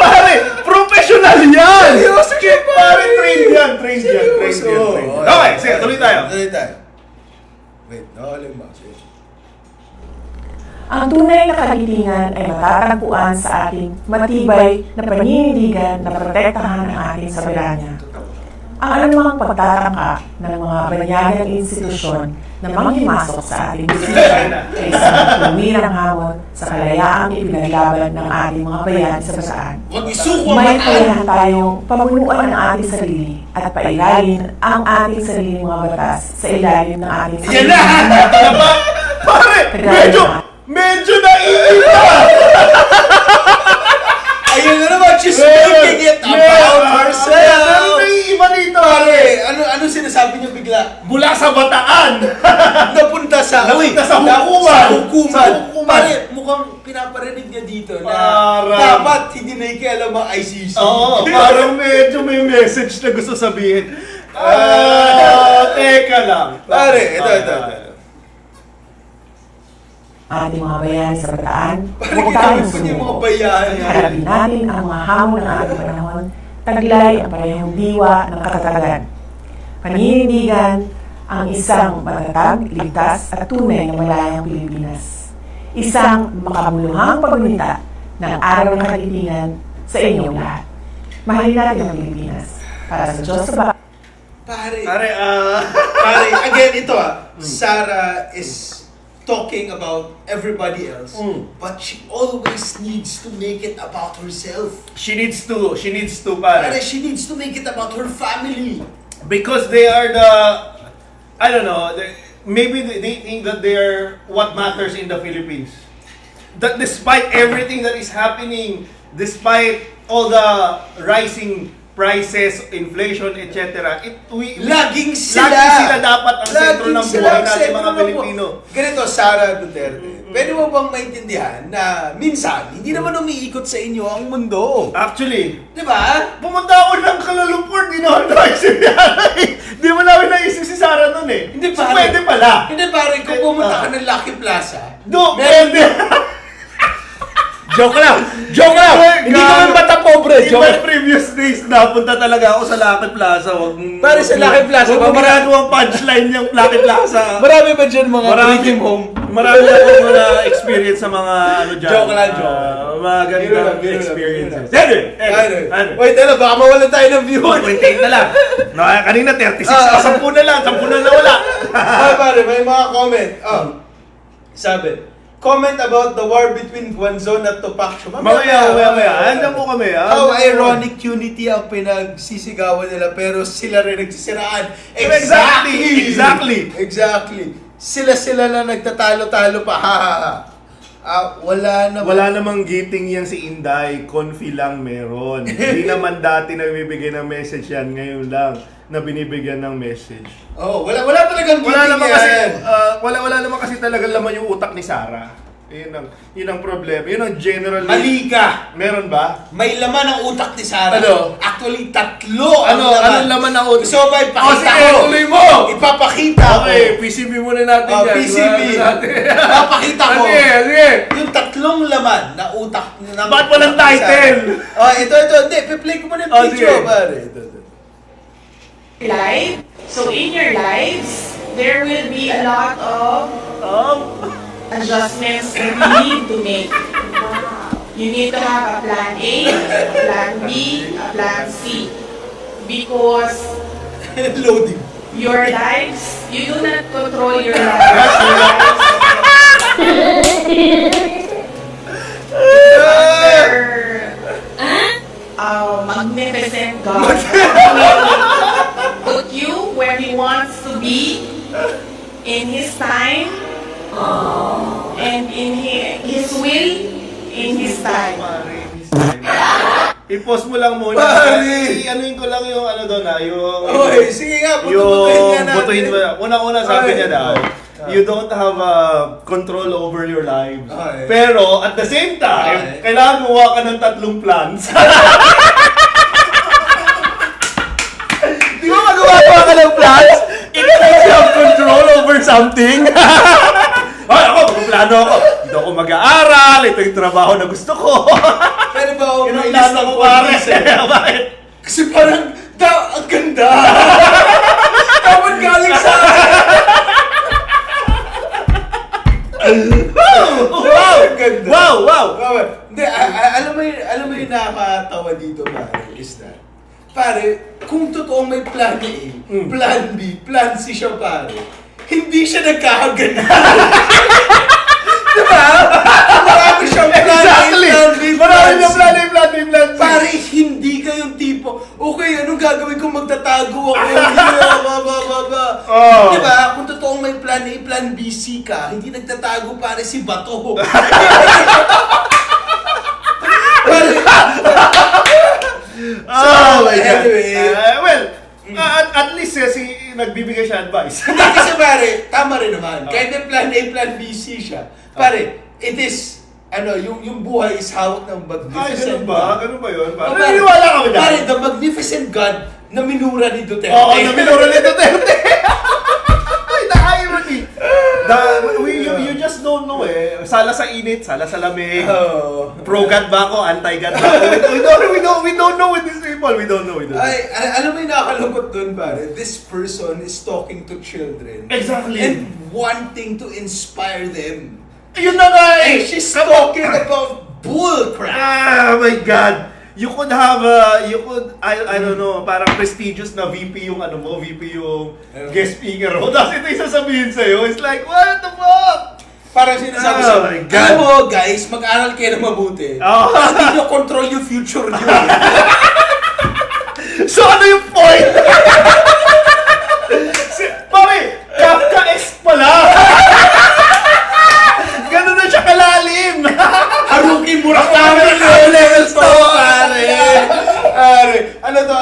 Speaker 1: Pare, professional yan!
Speaker 2: Seryoso siya,
Speaker 1: Pare, trained yan.
Speaker 2: Seryoso.
Speaker 1: Okay, sige, tuloy tayo.
Speaker 2: Wait, nakalim ba?
Speaker 3: Ang tunay na kagitingan ay matatagpuan sa ating matibay na paninindigan na protektahan ang ating soberanya. Ang anumang pagtatangka ng mga banyagang institusyon na manghimasok sa ating desisyon ay isang tuwirang hamon sa kalayaang ipinaglaban ng ating mga bayan sa basaan.
Speaker 2: Wag isuko
Speaker 3: May kailangan tayong pamunuan ang ating sarili at pailalin ang ating sariling mga batas sa ilalim ng ating
Speaker 2: Yan na!
Speaker 1: Ito na ba? Pare, medyo naiiba!
Speaker 2: Ayun na naman, she's making it about herself!
Speaker 1: Ano naiiba dito?
Speaker 2: Pare, ano sinasabi niyo bigla?
Speaker 1: Mula sa bataan!
Speaker 2: Napunta sa hukuman.
Speaker 1: hukuman.
Speaker 2: Pare, mukhang pinaparinig niya dito na
Speaker 1: Parang-
Speaker 2: dapat hindi na ikialam ang ICC.
Speaker 1: Oo, parang medyo may message na gusto sabihin. Teka lang.
Speaker 2: Pare, ito.
Speaker 3: ating mga bayan sa bataan.
Speaker 2: Parang
Speaker 3: Huwag tayong
Speaker 2: ginagawa niya mga
Speaker 3: sumuko.
Speaker 2: bayan.
Speaker 3: Harapin natin ang mga hamon ng ating panahon. Taglay ang parehong diwa ng katatagan. Paninindigan ang isang matatag, ligtas at tunay na malayang Pilipinas. Isang makamuluhang pagminta ng araw ng kagitingan sa inyong lahat. Mahalin natin ang Pilipinas. Para sa Diyos sa baka.
Speaker 2: Pare,
Speaker 1: Pare,
Speaker 2: again, ito Sarah is talking about everybody else, but she always needs to make it about herself.
Speaker 1: she needs to, pare.
Speaker 2: Pare, she needs to make it about her family.
Speaker 1: Because they are I don't know, maybe they think that they are what matters in the Philippines. That despite everything that is happening, despite all the rising prices, inflation, etc.
Speaker 2: Laging sila!
Speaker 1: Laging sila dapat ang sentro ng buhay natin mga Pilipino.
Speaker 2: Ganito, Sara Duterte, pwede mo bang maintindihan na minsan, hindi naman umiikot sa inyo ang mundo?
Speaker 1: Actually,
Speaker 2: Di ba?
Speaker 1: pumunta ako ng Kuala Lumpur, di naman naisip yan. Di mo namin naisip si Sarah nun eh.
Speaker 2: Hindi
Speaker 1: So,
Speaker 2: pare.
Speaker 1: pwede pala.
Speaker 2: Hindi pare, kung pumunta ka ng Lucky Plaza,
Speaker 1: Pwede.
Speaker 4: Joke lang! Joke lang! Hindi kami bata pobre,
Speaker 1: In my
Speaker 4: joke!
Speaker 1: previous days, napunta talaga ako sa Lucky Plaza.
Speaker 4: Pare, sa Lucky Plaza,
Speaker 1: Huwag mo
Speaker 4: marami-
Speaker 1: ginagawang punchline yung Lucky Plaza.
Speaker 4: Marami ba dyan mga
Speaker 1: Marami
Speaker 4: dream home?
Speaker 1: Marami akong mga experience sa mga ano dyan.
Speaker 4: Joke lang, joke.
Speaker 1: Mga gandang
Speaker 2: Biro lang,
Speaker 1: experiences.
Speaker 2: biro
Speaker 1: Ano?
Speaker 2: Wait, baka mawalan tayo ng view.
Speaker 1: 28 na lang. No, kanina 36. 10 na lang. 10 na wala.
Speaker 2: Ay, pare, may mga comment. Sabi, comment about the war between Guanzon at Tupac.
Speaker 1: Mamaya. Andiyan po kami.
Speaker 2: How ironic unity ang pinagsisigawan nila pero sila rin nagsisiraan. Exactly. Sila na nagtatalo-talo pa. Wala na.
Speaker 1: Wala namang giting yan si Inday, confi lang meron. Hindi naman dati na bibigay ng message yan, ngayon lang na binibigyan ng message.
Speaker 2: Wala talagang
Speaker 1: Wala naman
Speaker 2: yan.
Speaker 1: kasi wala naman kasi talaga laman yung utak ni Sarah. Yun ang problema. Yun ang general.
Speaker 2: Mali ka.
Speaker 1: Meron ba?
Speaker 2: May laman ang utak ni Sarah.
Speaker 1: Ano?
Speaker 2: Actually, 3 ang laman.
Speaker 1: Anong laman ng utak?
Speaker 2: Gusto mo ba ipakita
Speaker 1: sige,
Speaker 2: ko?
Speaker 1: tuloy mo!
Speaker 2: Ipapakita ko.
Speaker 1: Okay, PCB muna natin yan.
Speaker 2: PCB. Ipapakita ko.
Speaker 1: Sige.
Speaker 2: Yung 3 laman na utak ng
Speaker 1: Ba't walang title?
Speaker 2: Ito. Hindi, piplay ko muna yung video,
Speaker 1: sige.
Speaker 2: pare. Ito.
Speaker 3: Life. So in your lives, there will be a lot of adjustments that you need to make. You need to have a plan A, a plan B, a plan C. Because
Speaker 2: Loading.
Speaker 3: your lives, you do not control your lives. Under magnificent God put you where He wants to be in His time and in His will in His time.
Speaker 1: I-post mo lang muna.
Speaker 2: Pare!
Speaker 1: Anuin ko lang yung ano doon yung...
Speaker 2: Okay, sige nga,
Speaker 1: Yung
Speaker 2: natin.
Speaker 1: butuin mo. Una-una sabi
Speaker 2: Okay.
Speaker 1: niya daw, you don't have control over your lives.
Speaker 2: Okay.
Speaker 1: Pero at the same time,
Speaker 2: Okay.
Speaker 1: kailangan gumawa ka ng 3 plans. Di ba magawa ka ng plans? It means you have control over something. Ay, ako, magplano ako. Dito ako mag-aaral, ito yung trabaho na gusto ko.
Speaker 2: Pwede ba ako
Speaker 1: Yun ang
Speaker 2: may
Speaker 1: plano
Speaker 2: list ng
Speaker 1: ko, pare.
Speaker 2: condition?
Speaker 1: Bakit?
Speaker 2: Kasi parang, ang ganda. Dapat galing sa
Speaker 1: Wow!
Speaker 2: Ang ganda.
Speaker 1: Wow!
Speaker 2: Hindi, alam mo yung nakakatawa dito, pare, is that, pare, kung totoong may plan A, plan B, plan C siya, pare, hindi siya nagkakaganda. Diba? Marami siyang plan A,
Speaker 1: Exactly!
Speaker 2: plan B,
Speaker 1: Marami
Speaker 2: plan
Speaker 1: yung
Speaker 2: C.
Speaker 1: plan.
Speaker 2: Pare, hindi kayong tipo, okay, anong gagawin kung magtatago ako?
Speaker 1: Oh.
Speaker 2: Diba? Kung totoong may plan A, plan B, C ka, hindi nagtatago pare si Bato.
Speaker 1: Oh my God.
Speaker 2: Anyway.
Speaker 1: At least si nagbibigay siya advice.
Speaker 2: Hindi kasi pare, tama rin naman. Kahit may plan A, plan B, C siya. Pare, it is, yung buhay is hawak ng
Speaker 1: Ay,
Speaker 2: magnificent
Speaker 1: ganun ba?
Speaker 2: God.
Speaker 1: Ganun ba yun?
Speaker 2: Oh,
Speaker 1: Parang
Speaker 2: pare,
Speaker 1: naniniwala ka ba dyan?
Speaker 2: Pare, the magnificent God na minura ni Duterte.
Speaker 1: Oo, naminura ni Duterte. Ay, na-irony. You just don't know eh. Sala sa init, sala sa lamig.
Speaker 2: Oh.
Speaker 1: Pro-God ba ako? Anti-God ba ako? We don't know with these people. We don't know.
Speaker 2: Ay, alam mo yung nakakalungkot dun, pare? This person is talking to children.
Speaker 1: Exactly.
Speaker 2: And wanting to inspire them.
Speaker 1: Yun na nga eh.
Speaker 2: And she's talking about bull crap.
Speaker 1: Ah, my God. You could have, I don't know, parang prestigious na VP yung VP yung guest speaker mo. Tapos ito yung sasabihin sa'yo. It's like, what the fuck?
Speaker 2: Parang sinasabi
Speaker 1: Oh
Speaker 2: sa
Speaker 1: my God.
Speaker 2: alam mo guys, mag-aral kayo na mabuti.
Speaker 1: Oh.
Speaker 2: Hindi nyo control yung future nyo.
Speaker 1: So ano yung point? Pare, Kafka-esque pala. Ganun na siya kalalim.
Speaker 2: Haruki Murakami
Speaker 1: Murakami
Speaker 2: levels to, pare. Ano to,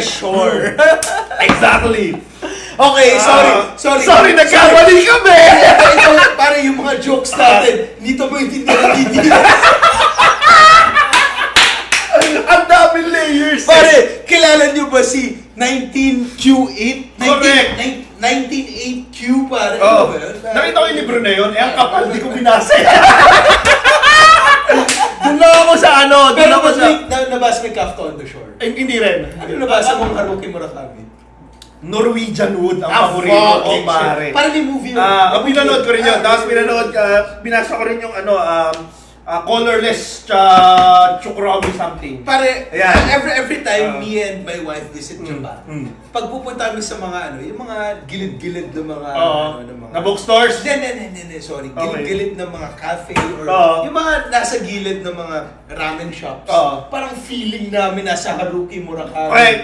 Speaker 2: shore.
Speaker 1: Exactly.
Speaker 2: Okay, sorry,
Speaker 1: nagkamali kami!
Speaker 2: Ito, pare yung mga jokes natin, hindi to maintindihan ni Diaz.
Speaker 1: Ang daming layers.
Speaker 2: Pare, kilala niyo ba si 19Q8?
Speaker 1: Correct.
Speaker 2: 1908Q, pare.
Speaker 1: Oh.
Speaker 2: Ano ba yun?
Speaker 1: Nakita ko yung libro na yun, ang kapal, di ko binasa. Doon lang ako sa ano, doon
Speaker 2: Pero
Speaker 1: ako sa...
Speaker 2: nabasa mo yung Kafka on the Shore.
Speaker 1: Hindi rin.
Speaker 2: Ano nabasa mong Haruki Murakami?
Speaker 1: Norwegian Wood ang paborito ko, pare.
Speaker 2: Parang may movie yun.
Speaker 1: Pinanood ko rin yun. Tapos binasa ko rin yung colorless Chukromi something.
Speaker 2: Pare,
Speaker 1: Ayan.
Speaker 2: every time me and my wife visit Japan, pag pupunta kami sa mga yung mga gilid-gilid ng mga
Speaker 1: Na bookstores?
Speaker 2: Hindi, sorry. Gilid-gilid ng mga cafe or yung mga nasa gilid ng mga ramen shops. Parang feeling namin nasa Haruki Murakami.
Speaker 1: Right.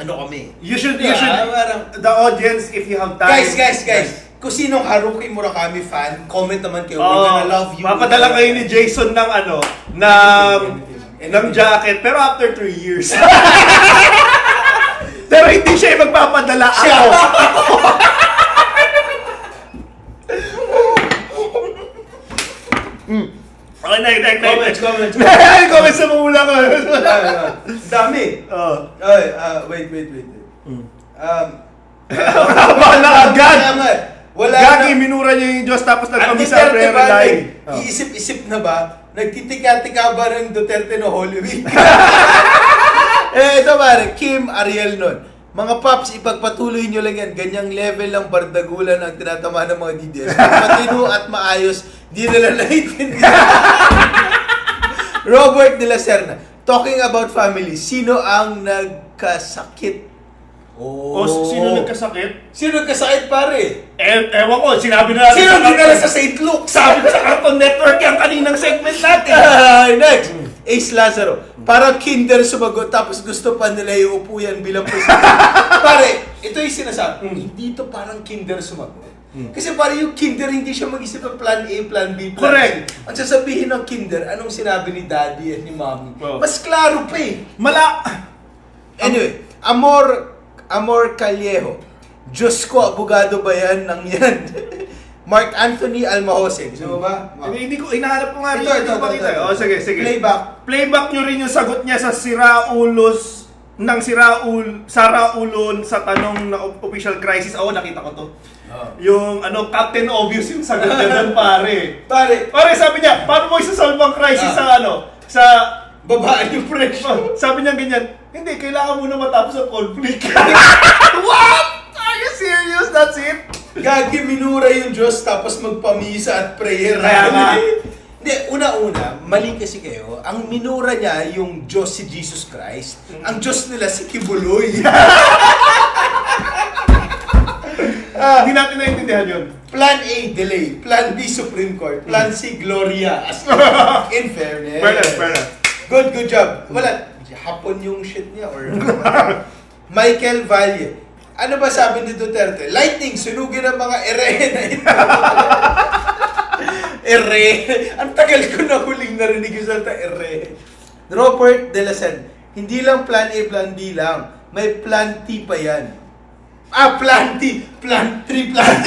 Speaker 2: Ano kami?
Speaker 1: You should,
Speaker 2: parang,
Speaker 1: the audience, if you have time.
Speaker 2: guys. Kung sinong Haruki Murakami fan, comment naman kayo. We're gonna love you.
Speaker 1: Papadala kayo ni Jason ng ng jacket, pero after 3 years. Pero hindi siya yung magpapadala. Ako. Okay, next.
Speaker 2: Comments.
Speaker 1: Comments sa mula ko.
Speaker 2: Dami. Ay, wait.
Speaker 1: Wala agad.
Speaker 2: Wala
Speaker 1: Gagi,
Speaker 2: na.
Speaker 1: minura niya yung Diyos tapos
Speaker 2: Ang
Speaker 1: nagkamisa
Speaker 2: Duterte
Speaker 1: prayer
Speaker 2: ba,
Speaker 1: live.
Speaker 2: iisip-isip na ba? Nagtitika-tika ba ng Duterte no Holy Week? Ito pare, Kim Ariel nun. Mga paps, ipagpatuloy nyo lang yan. Ganyang level ng bardagulan ang tinatama ng mga DDS. Matino at maayos, di nila naiintindihan. Robert de la Serna, talking about family, sino ang nagkasakit?
Speaker 1: Sino nagkasakit?
Speaker 2: Sino nagkasakit, pare?
Speaker 1: Ewan ko, sinabi na natin
Speaker 2: Sino
Speaker 1: sa
Speaker 2: dinala sa St. Luke?
Speaker 1: Sabi ko sa Cartoon Network yung kaninang segment natin.
Speaker 2: Next, Ace Lazaro. Parang kinder sumagot tapos gusto pa nila iupo yan bilang presidente. Pare, ito yung sinasabi. Hindi to parang kinder sumagot. Kasi parang yung kinder hindi siya mag-isip ng plan A, plan B, plan
Speaker 1: Correct.
Speaker 2: C. Ang sasabihin ng kinder, anong sinabi ni daddy at ni mommy?
Speaker 1: Oh.
Speaker 2: Mas klaro pa eh. Anyway, Amor Callejo. Diyos ko, abogado ba yan ng yan? Mark Anthony Almahose. Gusto mo ba?
Speaker 1: Hindi ko, inahanap ko nga rin.
Speaker 2: Ito.
Speaker 1: Hindi ko makita. Sige.
Speaker 2: Playback.
Speaker 1: Playback nyo rin yung sagot niya sa Saraulon sa tanong na official crisis. Nakita ko to. Yung Captain Obvious yung sagot niya doon, pare. Pare, sabi niya, paano mo isasolve ang crisis sa
Speaker 2: Babaan yung pressure.
Speaker 1: sabi niya ganyan, hindi, kailangan muna matapos ang conflict. What? Are you serious? That's it?
Speaker 2: Gagi, minura yung Diyos tapos magpamisa at prayer.
Speaker 1: Kaya nga.
Speaker 2: Hindi, una-una, mali kasi kayo. Ang minura niya yung Diyos si Jesus Christ. Ang Diyos nila si Kibuloy.
Speaker 1: Hindi natin naintindihan yun.
Speaker 2: Plan A, delay. Plan B, Supreme Court. Plan C, Gloria. As in fairness.
Speaker 1: Fair enough.
Speaker 2: Good job. Wala, hapon yung shit niya or Michael Valle. Ano ba sabi ni Duterte? Lightning, sunugin ang mga ere na ito. Ere. Ang tagal ko na huling narinig yung salita, ere. Robert De La Sen, hindi lang plan A, plan B lang. May plan T pa yan. Plan T. Plan 3, plan T.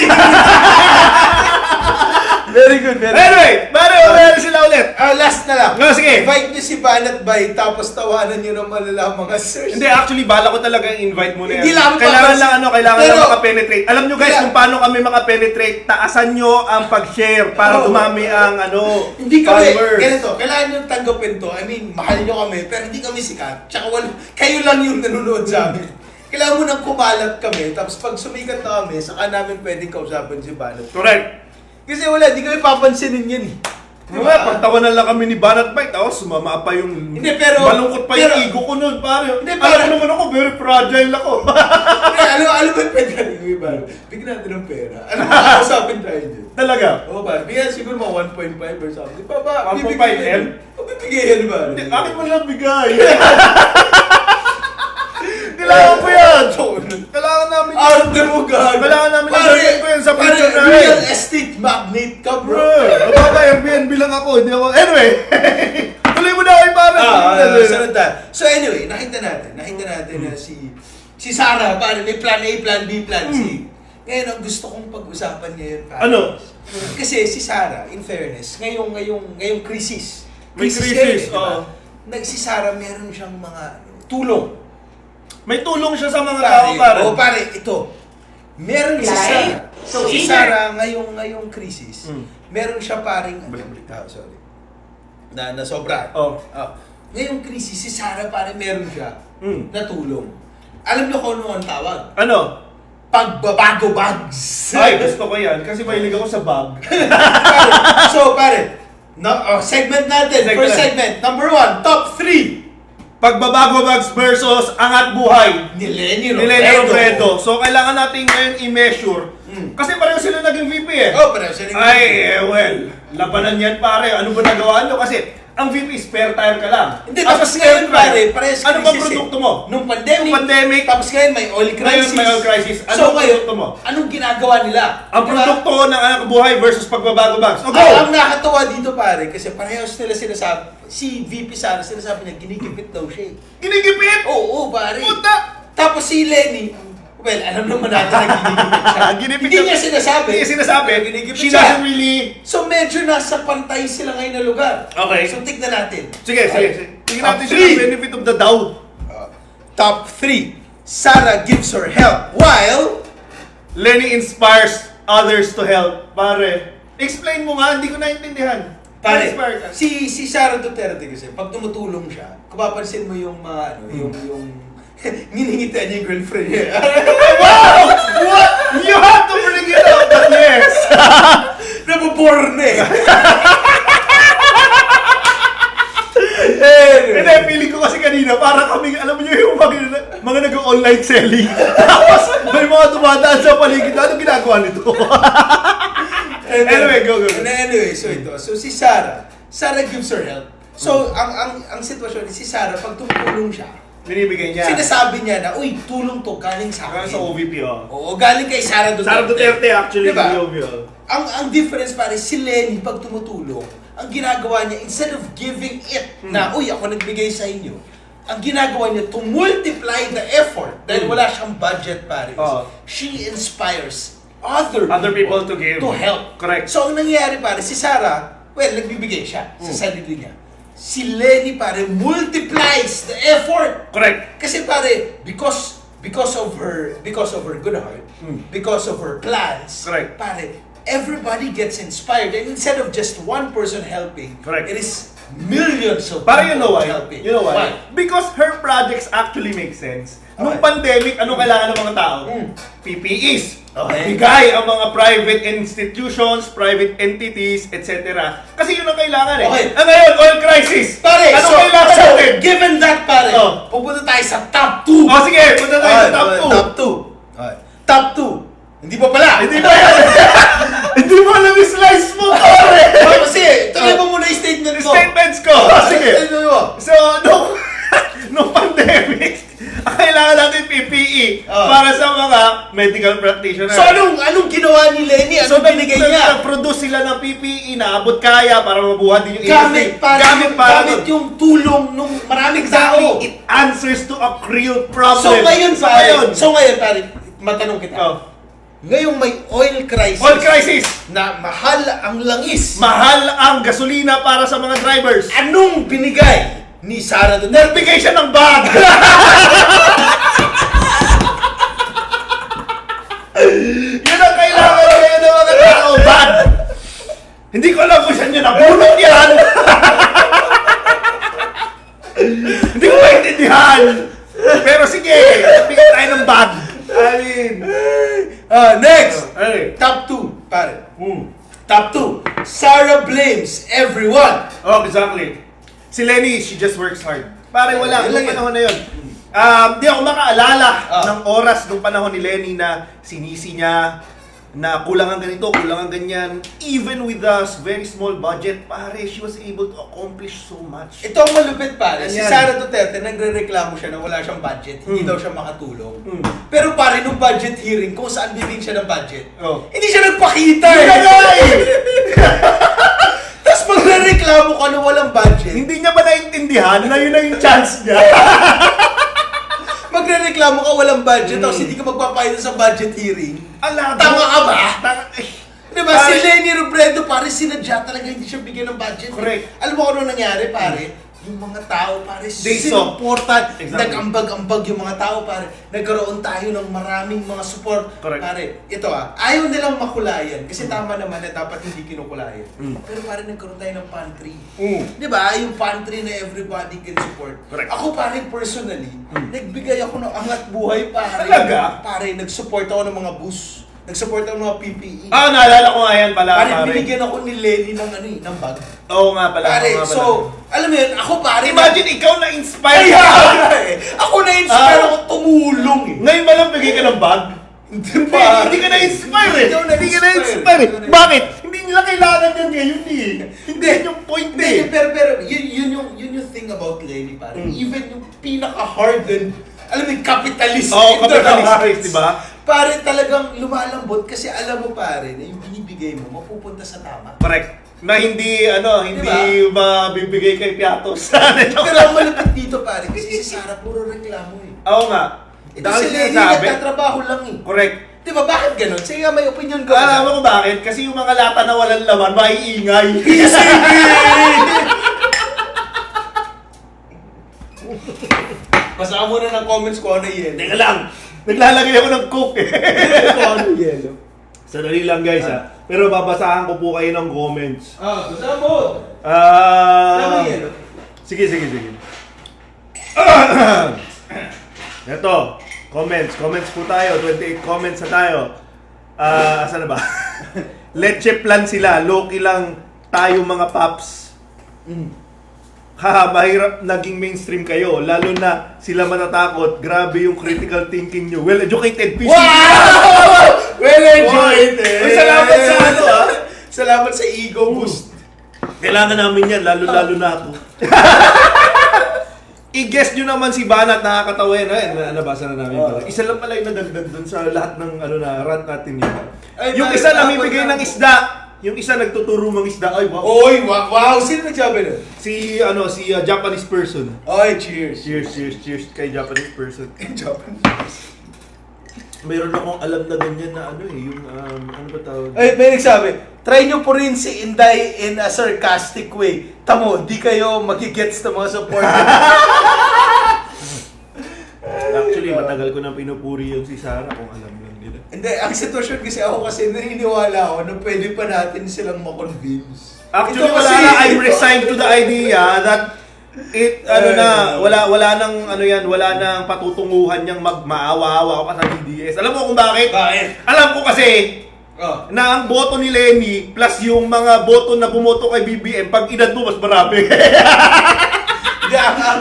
Speaker 2: Very good.
Speaker 1: Anyway, meron sila ulit.
Speaker 2: Last na lang.
Speaker 1: No, sige.
Speaker 2: Invite nyo si Banat Bay, tapos tawanan nyo ng malala mga search.
Speaker 1: Hindi, actually, bala ko talaga invite mo na yan.
Speaker 2: Hindi lang ako
Speaker 1: Kailangan
Speaker 2: papansin.
Speaker 1: lang makapenetrate. Alam nyo guys
Speaker 2: Kaya-
Speaker 1: kung paano kami makapenetrate. Taasan nyo ang pag-share para dumami ang
Speaker 2: Hindi kami,
Speaker 1: followers.
Speaker 2: ganito, kailangan nyo tanggapin to. I mean, mahal nyo kami, pero hindi kami sikat. Tsaka kayo lang yung nanonood sa amin. Kailangan mo nang kumalat kami, tapos pag sumikat na kami, saka namin pwedeng kausapin si Banat.
Speaker 1: Correct.
Speaker 2: Kasi wala, di kami papansinin yan eh.
Speaker 1: Diba, pagtawanan lang kami ni Banat Bite, sumama pa yung...
Speaker 2: Hindi, pero-
Speaker 1: malungkot pa yung
Speaker 2: pero-
Speaker 1: ego ko nun, pare.
Speaker 2: Hindi,
Speaker 1: Alam
Speaker 2: pero-
Speaker 1: mo naman ako, very fragile ako.
Speaker 2: Alam mo yung pwede natin yung iba. Bigyan natin ng pera. Ano mo, kausapin tayo dyan.
Speaker 1: Talaga.
Speaker 2: Oo ba? Bigyan siguro mga 1.5 or something. Pa ba?
Speaker 1: 1.5
Speaker 2: bibigyan
Speaker 1: M?
Speaker 2: Bibigyan yan ba?
Speaker 1: Hindi, akin mo lang bigay. Kailangan ko yan. Kailangan namin yan.
Speaker 2: Arte mo gag.
Speaker 1: Kailangan namin
Speaker 2: Pare,
Speaker 1: i-gawin ko yan sa picture
Speaker 2: pare,
Speaker 1: namin.
Speaker 2: real estate magnate ka, bro.
Speaker 1: Bro, baka Airbnb lang ako, hindi ako... Anyway, tuloy mo na kayo para.
Speaker 2: sunod tayo. So anyway, nakita natin na si Sarah, pare, may plan A, plan B, plan C. Ngayon, ang gusto kong pag-usapan ngayon, pare.
Speaker 1: Ano?
Speaker 2: Kasi si Sarah, in fairness, ngayong crisis.
Speaker 1: May crisis,
Speaker 2: ngayon, diba?
Speaker 1: oo.
Speaker 2: Si Sarah, meron siyang mga tulong.
Speaker 1: May tulong siya sa mga tao, pare.
Speaker 2: Oo, pare, ito. Meron si
Speaker 3: Like?
Speaker 2: Sarah.
Speaker 3: So
Speaker 2: si
Speaker 3: either-
Speaker 2: Sarah, ngayong crisis,
Speaker 1: Mm.
Speaker 2: meron siya paring...
Speaker 1: Balik.
Speaker 2: sorry. Na sobra.
Speaker 1: Oh.
Speaker 2: Ngayong crisis, si Sarah, pare, meron siya
Speaker 1: Mm.
Speaker 2: na tulong. Alam niyo kung ano ang tawag?
Speaker 1: Ano?
Speaker 2: Pagbabago bags.
Speaker 1: Ay, gusto ko yan. Kasi mahilig ako sa bag.
Speaker 2: pare, segment natin. First segment. Number 1, top 3.
Speaker 1: Pagbabago bags versus angat buhay.
Speaker 2: Ni Lenny
Speaker 1: Ni Lenny Robredo. So, kailangan natin ngayon i-measure. Kasi pareho sila naging VP eh.
Speaker 2: Oh, pero siya
Speaker 1: Well, labanan yan pare. Ano ba nagawa nyo? Kasi ang VP, spare tire ka lang.
Speaker 2: Hindi,
Speaker 1: As a
Speaker 2: tapos
Speaker 1: spare
Speaker 2: ngayon, pare,
Speaker 1: tire,
Speaker 2: parehas
Speaker 1: ano bang
Speaker 2: crisis
Speaker 1: produkto
Speaker 2: eh.
Speaker 1: mo?
Speaker 2: Nung pandemic.
Speaker 1: Nung pandemic.
Speaker 2: Tapos ngayon, may oil crisis.
Speaker 1: Ngayon, may oil crisis. Ano
Speaker 2: So
Speaker 1: ang
Speaker 2: ngayon,
Speaker 1: produkto mo?
Speaker 2: anong ginagawa nila?
Speaker 1: Ang
Speaker 2: Diba?
Speaker 1: produkto ng anak buhay versus pagbabago bags. O, go!
Speaker 2: Ang nakatawa dito, pare, kasi parehas nila sinasabi, si VP Sara, sinasabi niya, ginigipit daw siya eh.
Speaker 1: Ginigipit!
Speaker 2: Oo, pare.
Speaker 1: Puta!
Speaker 2: Tapos si Lenny, well, alam naman natin na ginigipit siya.
Speaker 1: Ginipit
Speaker 2: Hindi
Speaker 1: siya.
Speaker 2: niya sinasabi.
Speaker 1: Hindi niya sinasabi.
Speaker 2: Ginigipit
Speaker 1: She
Speaker 2: siya.
Speaker 1: doesn't really...
Speaker 2: So medyo nasa pantay sila ngayon na lugar.
Speaker 1: Okay.
Speaker 2: So tignan natin.
Speaker 1: Sige. Tingnan natin
Speaker 2: Top
Speaker 1: siya
Speaker 2: three.
Speaker 1: ng benefit of the doubt.
Speaker 2: Top 3. Sarah gives her help while
Speaker 1: Lenny inspires others to help. Pare, explain mo nga, hindi ko naintindihan.
Speaker 2: pare,
Speaker 1: Inspire ka.
Speaker 2: si Sarah Duterte kasi pag tumutulong siya, kung papansin mo yung mga yung nginingita niya yung girlfriend niya.
Speaker 1: Wow! What? You have to bring it up, but yes.
Speaker 2: Naboborn eh.
Speaker 1: Hindi, feeling ko kasi kanina, para kami, alam niyo yung mga nag-online selling. Tapos, may mga dumadaan sa paligid. Ano ginagawa nito? Anyway, go.
Speaker 2: Anyway, so ito. So si Sarah gives her help. So ang sitwasyon ni si Sarah, pag tumutulong siya,
Speaker 1: Binibigay niya.
Speaker 2: sinasabi niya na, uy, tulong to, galing sa akin.
Speaker 1: Sa OVP, oh.
Speaker 2: Oo, galing kay Sarah Duterte.
Speaker 1: Sara Duterte, actually,
Speaker 2: Diba?
Speaker 1: yung OVP, oh.
Speaker 2: Ang difference pare, si Lenny pag tumutulong, ang ginagawa niya, instead of giving it, na, uy, ako nagbigay sa inyo, ang ginagawa niya, to multiply the effort, dahil wala siyang budget pare, she inspires other
Speaker 1: people to give.
Speaker 2: to help.
Speaker 1: Correct.
Speaker 2: So, ang nangyayari pare, si Sarah, well, nagbibigay siya sa sarili niya. Si Lenny pare, multiplies the effort.
Speaker 1: Correct.
Speaker 2: Kasi pare, because of her good heart, because of her plans,
Speaker 1: Correct.
Speaker 2: pare, everybody gets inspired. And instead of just one person helping,
Speaker 1: Correct.
Speaker 2: it is millions of
Speaker 1: Para you know why?
Speaker 2: helping.
Speaker 1: You know why? Because her projects actually make sense. Nung pandemic, anong kailangan ng mga tao? PPEs.
Speaker 2: Okay.
Speaker 1: Bigay ang mga private institutions, private entities, etc. Kasi yun ang kailangan eh.
Speaker 2: Okay.
Speaker 1: Ngayon, oil crisis.
Speaker 2: Pare,
Speaker 1: anong kailangan
Speaker 2: so
Speaker 1: natin?
Speaker 2: given that pare,
Speaker 1: Oh.
Speaker 2: pupunta tayo sa top 2.
Speaker 1: Sige, punta tayo sa top 2.
Speaker 2: Top 2. Top 2. Hindi pa pala.
Speaker 1: Hindi ba yan? Hindi mo alam yung slice mo, pare!
Speaker 2: Kasi, tuloy mo muna yung statement ko.
Speaker 1: Statements ko. Sige.
Speaker 2: Statement mo.
Speaker 1: So, nung pandemic, ang kailangan natin PPE
Speaker 2: Oh.
Speaker 1: para sa mga medical practitioners.
Speaker 2: So, anong ginawa ni Lenny? Anong binigay niya?
Speaker 1: Nag-produce sila ng PPE na abot kaya para mabuhat din yung industry.
Speaker 2: Gamit yung tulong ng maraming tao.
Speaker 1: Exactly. It answers to a real problem.
Speaker 2: So ngayon pare, matanong kita.
Speaker 1: Oh.
Speaker 2: Ngayong may oil crisis.
Speaker 1: Oil crisis!
Speaker 2: Na mahal ang langis.
Speaker 1: Mahal ang gasolina para sa mga drivers.
Speaker 2: Anong binigay ni Sarah Duterte?
Speaker 1: Nagbigay siya ng bag! Yun ang kailangan ngayon ng mga tao, bag! Hindi ko alam kung saan nyo nabunot yan! Hindi ko maintindihan! Pero sige, bigyan tayo ng bag! I mean...
Speaker 2: Next!
Speaker 1: Ay.
Speaker 2: Top 2, pare. Top 2. Sarah blames everyone.
Speaker 1: Oh, exactly. Si Lenny, she just works hard. Pare, wala.
Speaker 2: Yun lang
Speaker 1: Nung
Speaker 2: yun.
Speaker 1: panahon na yun. Di ako makaalala
Speaker 2: Ah.
Speaker 1: ng oras nung panahon ni Lenny na sinisi niya na kulang ang ganito, kulang ang ganyan. Even with a very small budget, pare, she was able to accomplish so much.
Speaker 2: Ito ang malupit pare. Si
Speaker 1: Yan.
Speaker 2: Sarah Duterte, nagre-reklamo siya na wala siyang budget. Hindi daw siya makatulong.
Speaker 1: Mm.
Speaker 2: Pero pare, nung budget hearing, kung saan bibig siya ng budget,
Speaker 1: Oh.
Speaker 2: hindi siya nagpakita
Speaker 1: Yun na nga eh!
Speaker 2: Tapos magre-reklamo ka na walang budget.
Speaker 1: Hindi niya ba naintindihan maintindihan na yun na yung chance niya.
Speaker 2: Magre-reklamo ka walang budget, tapos hindi ka magpapayad sa budget hearing.
Speaker 1: Alam
Speaker 2: Tama ka ba? Diba, si
Speaker 1: Pare-
Speaker 2: Lenny Robredo, pare, sinadya talaga hindi siya bigyan ng budget.
Speaker 1: Correct.
Speaker 2: Alam mo kung ano nangyari, pare? Yung mga tao, pare,
Speaker 1: They saw.
Speaker 2: sinuportan.
Speaker 1: Exactly.
Speaker 2: Nag-ambag-ambag yung mga tao, pare. Nagkaroon tayo ng maraming mga support.
Speaker 1: Correct.
Speaker 2: Pare, ito ayaw nilang makulayan. Kasi tama naman na dapat hindi kinukulayan. Pero pare, nagkaroon tayo ng pantry. Di ba? Yung pantry na everybody can support.
Speaker 1: Correct.
Speaker 2: Ako, pare, personally, nagbigay ako ng angat buhay, pare.
Speaker 1: Talaga?
Speaker 2: Pare, nag-support ako ng mga bus. Nag-support ako ng mga PPE.
Speaker 1: Naalala ko nga yan pala,
Speaker 2: Pare,
Speaker 1: pare.
Speaker 2: binigyan ako ni Lenny ng ng bag.
Speaker 1: Oo nga pala.
Speaker 2: Pare,
Speaker 1: oo nga pala.
Speaker 2: so, alam mo yun, ako pare,
Speaker 1: Imagine ikaw na-inspire
Speaker 2: Ay,
Speaker 1: ka.
Speaker 2: ako na-inspire ako tumulong eh.
Speaker 1: Ngayon ba lang bigay ka ng bag? Hindi ka na-inspire eh.
Speaker 2: Hindi ako
Speaker 1: Hindi ka
Speaker 2: na-inspire.
Speaker 1: na-inspire eh. Bakit? Hindi nila kailangan yan ngayon eh. Hindi
Speaker 2: Hindi.
Speaker 1: yun yung point
Speaker 2: Hindi,
Speaker 1: eh.
Speaker 2: pero yun yung thing about Lenny, pare. Even yung pinaka-hardened, alam mo yung capitalist.
Speaker 1: Capitalist, di ba?
Speaker 2: Pare, talagang lumalambot kasi alam mo pare, na yung binibigay mo, mapupunta sa tama.
Speaker 1: Correct. Na hindi, hindi
Speaker 2: Diba?
Speaker 1: mabibigay kay Piatos.
Speaker 2: Pero ang malapit dito pare, kasi si Sarah puro reklamo eh.
Speaker 1: Oo nga.
Speaker 2: Ito
Speaker 1: Dahil
Speaker 2: si Lenny
Speaker 1: sinasabi.
Speaker 2: nagtatrabaho lang eh.
Speaker 1: Correct.
Speaker 2: Di ba, bakit ganun? Sige nga, may opinion ko.
Speaker 1: Alam mo kung bakit? Kasi yung mga lata na walang laman, maiingay.
Speaker 2: Basa mo na ng comments ko ano yan.
Speaker 1: Teka lang. Naglalagay ako ng coke eh.
Speaker 2: Ano yellow?
Speaker 1: Sandali lang guys ha. Pero babasahan ko po kayo ng comments.
Speaker 2: Basa mo! Ano yellow?
Speaker 1: Sige. Ito, comments po tayo. 28 comments na tayo. Saan na ba? Leche plan sila. Loki lang tayo mga paps. Haha, mahirap naging mainstream kayo. Lalo na sila matatakot. Grabe yung critical thinking nyo. Well-educated PC.
Speaker 2: Wow! Well enjoyed!
Speaker 1: Uy, salamat sa ano
Speaker 2: Salamat sa ego boost.
Speaker 1: Kailangan namin yan, lalo-lalo na ako. I-guess nyo naman si Banat, nakakatawa yan. Nabasa na namin pala. Isa lang pala yung nadagdag dun sa lahat ng rant natin yun.
Speaker 2: Ay,
Speaker 1: Yung
Speaker 2: pare,
Speaker 1: isa
Speaker 2: dapat
Speaker 1: namimigay
Speaker 2: na-
Speaker 1: ng isda. Yung isa nagtuturo mang isda. Ay, wow.
Speaker 2: Oy, wow! Sino nagsabi nun?
Speaker 1: Si Japanese person.
Speaker 2: Oy, cheers!
Speaker 1: Cheers kay Japanese person.
Speaker 2: Japanese.
Speaker 1: Mayroon akong alam na ganyan na yung ano ba tawag?
Speaker 2: Ay, may nagsabi, try nyo po rin si Inday in a sarcastic way. Tamo, di kayo magigets ng mga supporter.
Speaker 1: Actually, matagal ko nang pinupuri yung si Sarah kung alam lang nila.
Speaker 2: Hindi, ang sitwasyon kasi naniniwala ako na pwede pa natin silang makonvince.
Speaker 1: Actually,
Speaker 2: Ito
Speaker 1: wala
Speaker 2: kasi-
Speaker 1: na. I'm resigned to the idea that wala nang patutunguhan niyang maawa-awa ka sa DDS. Alam mo kung bakit?
Speaker 2: Bakit?
Speaker 1: Alam ko kasi
Speaker 2: Oh.
Speaker 1: na ang boto ni Lenny plus yung mga boto na bumoto kay BBM, pag edad mo, mas marami.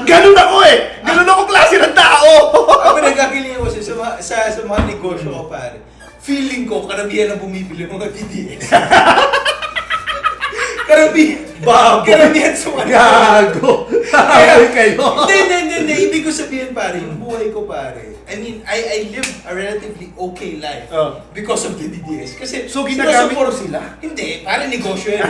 Speaker 1: Ganun ako eh! Ganun ako klase ng tao!
Speaker 2: Ako nagkakiling ako sa mga negosyo ko, pare. Feeling ko, karamihan na bumibili ng mga TDS. Karamihan sa mga
Speaker 1: Gago! Tawag kayo!
Speaker 2: Hindi. Ibig ko sabihin, pare, yung buhay ko, pare. I mean, I live a relatively okay life
Speaker 1: Oh.
Speaker 2: because of the DDS. Kasi,
Speaker 1: So, ginagamit
Speaker 2: sinusupport-
Speaker 1: mo sila?
Speaker 2: Hindi, pare, negosyo yan.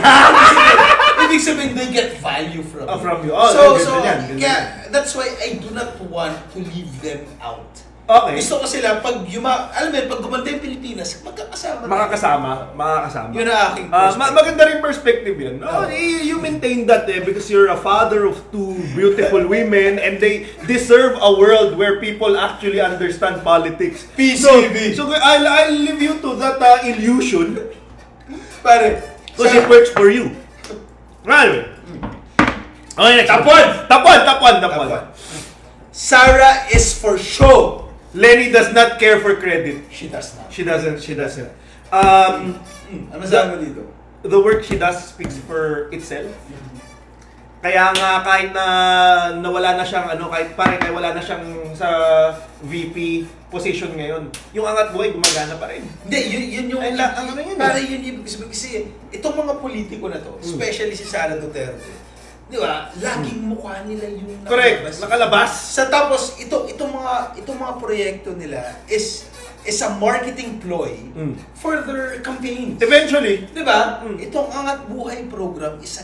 Speaker 2: Ibig sabihin, they get value from it.
Speaker 1: From you. Oh,
Speaker 2: So,
Speaker 1: ganda yan, ganda
Speaker 2: kaya, that's why I do not want to leave them out.
Speaker 1: Okay.
Speaker 2: Gusto ko sila, alam mo yun, pag gumanda yung Pilipinas, magkakasama.
Speaker 1: Makakasama.
Speaker 2: Yun ang aking
Speaker 1: Maganda rin perspective yan. No, you maintain that because you're a father of two beautiful women and they deserve a world where people actually understand politics.
Speaker 2: PCB.
Speaker 1: So I'll leave you to that illusion
Speaker 2: Pare,
Speaker 1: because it works for you. Right. Okay, next. Tapuan.
Speaker 2: Sarah is for show.
Speaker 1: Lenny does not care for credit.
Speaker 2: She does not.
Speaker 1: She doesn't.
Speaker 2: Ano sabi mo dito?
Speaker 1: The work she does speaks for itself. Kaya nga kahit na nawala na siyang kahit wala na siyang sa VP position ngayon, yung angat buhay gumagana pa rin.
Speaker 2: Hindi, yun yung...
Speaker 1: Ay, ano yun?
Speaker 2: Pare, yun yung ibig sabihin. Kasi itong mga politiko na to, especially si Sara Duterte, di ba? Laging mukha nila yung
Speaker 1: Correct, nakalabas.
Speaker 2: Sa tapos itong mga proyekto nila is is a marketing ploy for their campaigns.
Speaker 1: Eventually.
Speaker 2: Diba? Itong Angat Buhay program is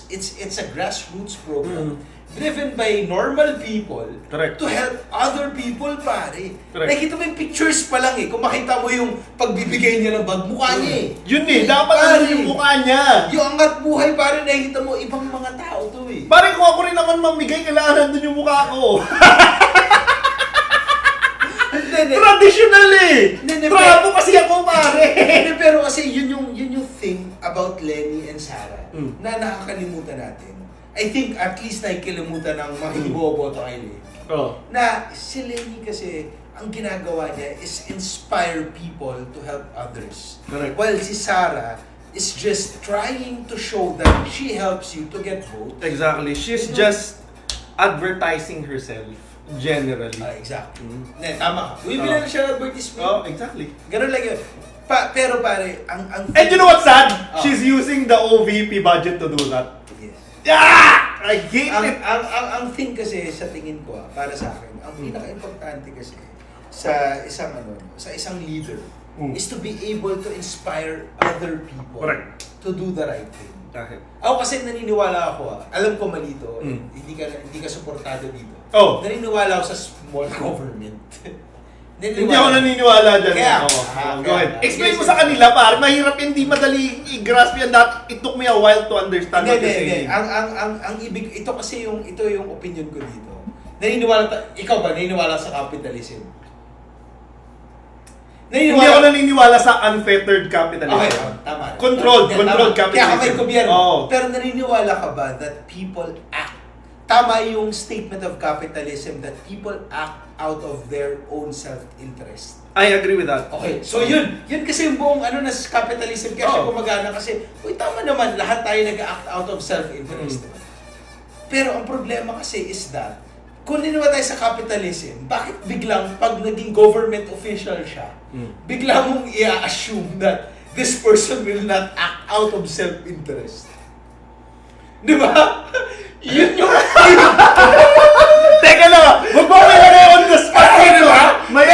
Speaker 2: it's a grassroots program driven by normal people
Speaker 1: Correct.
Speaker 2: to help other people, pare.
Speaker 1: Correct.
Speaker 2: Nakita mo yung pictures pa lang eh. Kung makita mo yung pagbibigay niya ng bag, mukha niya eh.
Speaker 1: Yun eh, dapat
Speaker 2: Pare.
Speaker 1: ano yung mukha niya.
Speaker 2: Yung Angat Buhay, pare, nakikita mo ibang mga tao to eh.
Speaker 1: Parang kung ako rin naman mamigay, kailangan nandun yung mukha ko. Traditional eh!
Speaker 2: Hindi,
Speaker 1: Trapo kasi ako, pare!
Speaker 2: Pero kasi yun yung thing about Lenny and Sarah na nakakalimutan natin. I think at least nakikilimutan ng mga hindi boboto kay Lenny.
Speaker 1: Oh.
Speaker 2: Na si Lenny kasi, ang ginagawa niya is inspire people to help others.
Speaker 1: Correct.
Speaker 2: While si Sarah is just trying to show that she helps you to get votes.
Speaker 1: Exactly. She's just advertising herself. Generally.
Speaker 2: Exactly. Tama ka. Bumibili na siya ng advertisement.
Speaker 1: Oh, exactly.
Speaker 2: Ganun lang yun. Pero pare, ang
Speaker 1: And you know what's sad?
Speaker 2: Oh.
Speaker 1: She's using the OVP budget to do that.
Speaker 2: Yes.
Speaker 1: Yeah! I hate it!
Speaker 2: Ang thing kasi sa tingin ko, para sa akin, ang pinaka-importante kasi sa isang leader is to be able to inspire other people
Speaker 1: Correct.
Speaker 2: to do the right thing.
Speaker 1: Okay.
Speaker 2: Ako kasi naniniwala ako, alam ko mali to, hindi ka suportado dito.
Speaker 1: Oh.
Speaker 2: Naniniwala ako sa small government.
Speaker 1: Hindi ako naniniwala dyan.
Speaker 2: Kaya,
Speaker 1: Go ahead. Explain mo sa kanila, par. Mahirap hindi madali i-grasp yan. It took me a while to understand what you're saying.
Speaker 2: Ang ibig, ito yung opinion ko dito. Ikaw ba, naniniwala sa capitalism?
Speaker 1: Hindi ako naniniwala sa unfettered capitalism.
Speaker 2: Okay, tama.
Speaker 1: Controlled capitalism.
Speaker 2: Kaya may gobyerno.
Speaker 1: Oh.
Speaker 2: Pero naniniwala ka ba that people act? Tama yung statement of capitalism that people act out of their own self-interest.
Speaker 1: I agree with that.
Speaker 2: Okay, so yun kasi yung buong na capitalism kaya siya gumagana kasi, tama naman, lahat tayo nag-act out of self-interest. Pero ang problema kasi is that, kung niniwala tayo sa capitalism, bakit biglang pag naging government official siya, bigla mong i-assume that this person will not act out of self-interest? Di ba? Yun yung
Speaker 1: Teka lang, wag mo ilagay on the spot.
Speaker 2: di ba?
Speaker 1: May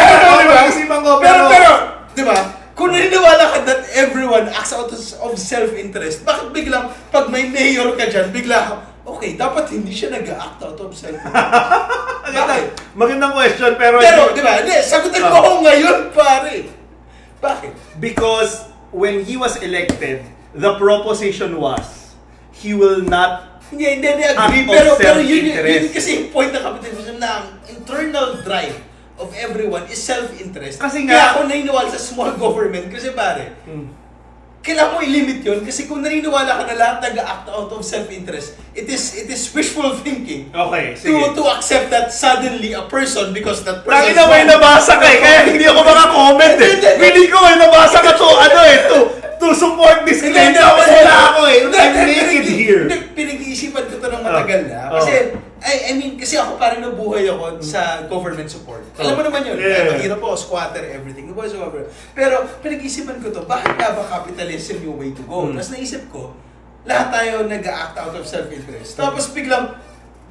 Speaker 1: isipan ko,
Speaker 2: pero, di ba? Kung naniniwala ka that everyone acts out of self-interest, bakit biglang, pag may mayor ka dyan, bigla, okay, dapat hindi siya nag-act out of self-interest. Bakit?
Speaker 1: Magandang question, pero
Speaker 2: Di ba? Hindi, sagutin mo ako ngayon, pare. Bakit?
Speaker 1: because when he was elected, the proposition was he will not
Speaker 2: Hindi, agree.
Speaker 1: Act of
Speaker 2: Pero yun
Speaker 1: self-interest.
Speaker 2: kasi yung point ng capitalism na ang internal drive of everyone is self-interest.
Speaker 1: Kasi
Speaker 2: Kaya
Speaker 1: nga-
Speaker 2: ako naniniwala sa small government kasi pare, kailangan mo i-limit yun kasi kung naniniwala ka na lahat nag-act out of self-interest, it is wishful thinking
Speaker 1: Okay, sige.
Speaker 2: to accept that suddenly a person because that person
Speaker 1: Lagi na may nabasa ka eh, kaya hindi ako maka-comment eh. Hindi ko may nabasa ka to, to support this claim. Tapos wala ako eh. I'm naked here.
Speaker 2: Pinag-iisipan ko to ng matagal na. Kasi, I mean, kasi ako parang nabuhay ako sa government support. Alam mo naman yun.
Speaker 1: Yeah.
Speaker 2: Mahirap ako, squatter, everything. Whatsoever. Pero, pinag-iisipan ko to, bakit nga ba capitalism yung way to go? Tapos naisip ko, lahat tayo nag-act out of self-interest. Tapos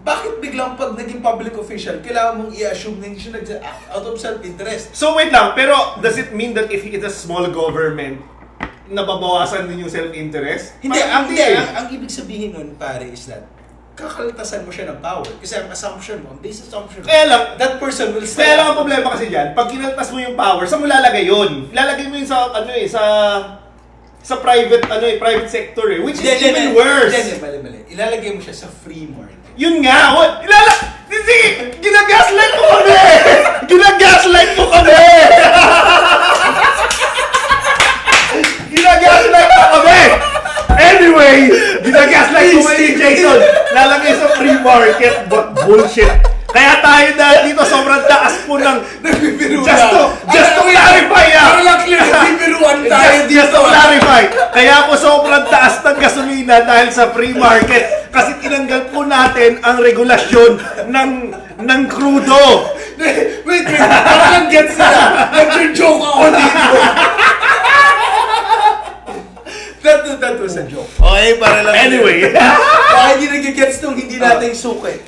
Speaker 2: bakit biglang pag naging public official, kailangan mong i-assume na hindi siya nag-act out of self-interest?
Speaker 1: So wait lang, pero does it mean that if it's a small government, nababawasan din yung self-interest?
Speaker 2: Hindi,
Speaker 1: Parang
Speaker 2: ang ibig sabihin nun, pare, is that kakaltasan mo siya ng power. Kasi ang assumption mo, ang base assumption mo,
Speaker 1: Kaya lang,
Speaker 2: that person will still...
Speaker 1: Kaya lang ang problema kasi dyan, pag kinaltas mo yung power, saan mo lalagay yun? Ilalagay mo yun sa, sa private, private sector eh, which is even worse.
Speaker 2: Hindi, mali. Ilalagay mo siya sa free market.
Speaker 1: Yun nga, sige, ginagaslight mo kami! Ginagaslight mo kami! Ginagaslight mo kami! Anyway, ginagaslight mo kami ni Jason. Lalagay sa free market, but bullshit. Kaya tayo dahil dito sobrang taas po ng... Just to clarify
Speaker 2: Para lang clear, nagbibiruan tayo dito.
Speaker 1: Just to clarify. Kaya po sobrang taas ng gasolina dahil sa free market. Kasi tinanggal po natin ang regulasyon ng crudo.
Speaker 2: Wait, para lang gets na. Nag-joke ako dito. That was a joke.
Speaker 1: Okay, para lang. Anyway.
Speaker 2: Baka hindi nag-gets nung hindi natin suki.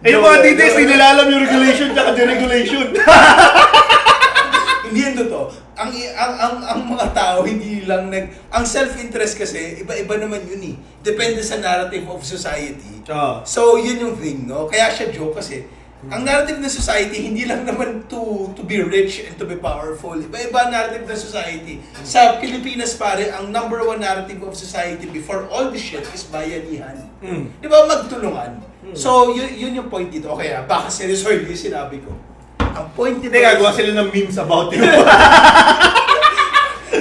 Speaker 1: Yung mga details, hindi nila alam yung regulation tsaka deregulation.
Speaker 2: ang mga tao hindi lang ang self-interest kasi iba-iba naman yun eh. Depende sa narrative of society. So yun yung thing, no? Kaya siya joke kasi ang narrative ng society hindi lang naman to be rich and to be powerful. Iba-iba ang narrative ng society. Sa Pilipinas pare, ang number one narrative of society before all this shit is bayanihan. Di ba? Magtulungan. So yun yung point dito. Okay, baka seryoso yung sinabi ko. Ang point dito
Speaker 1: Hindi, gagawa sila ng memes about you.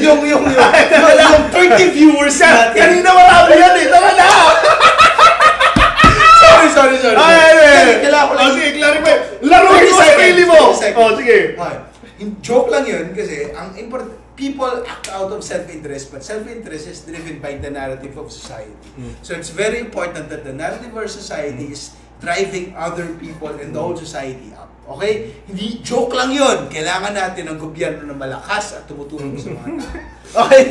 Speaker 2: yung 30 viewers natin.
Speaker 1: Kanina marami yan eh. Tama na!
Speaker 2: Sorry. Kailangan ko lang.
Speaker 1: Sige, clarify. Laro yung sarili mo! Sige.
Speaker 2: Joke lang yun kasi ang important, people act out of self-interest, but self-interest is driven by the narrative of society. So it's very important that the narrative of our society is driving other people and the whole society up. Okay? Hindi, joke lang yun. Kailangan natin ng gobyerno na malakas at tumutulong sa mga tao. Okay?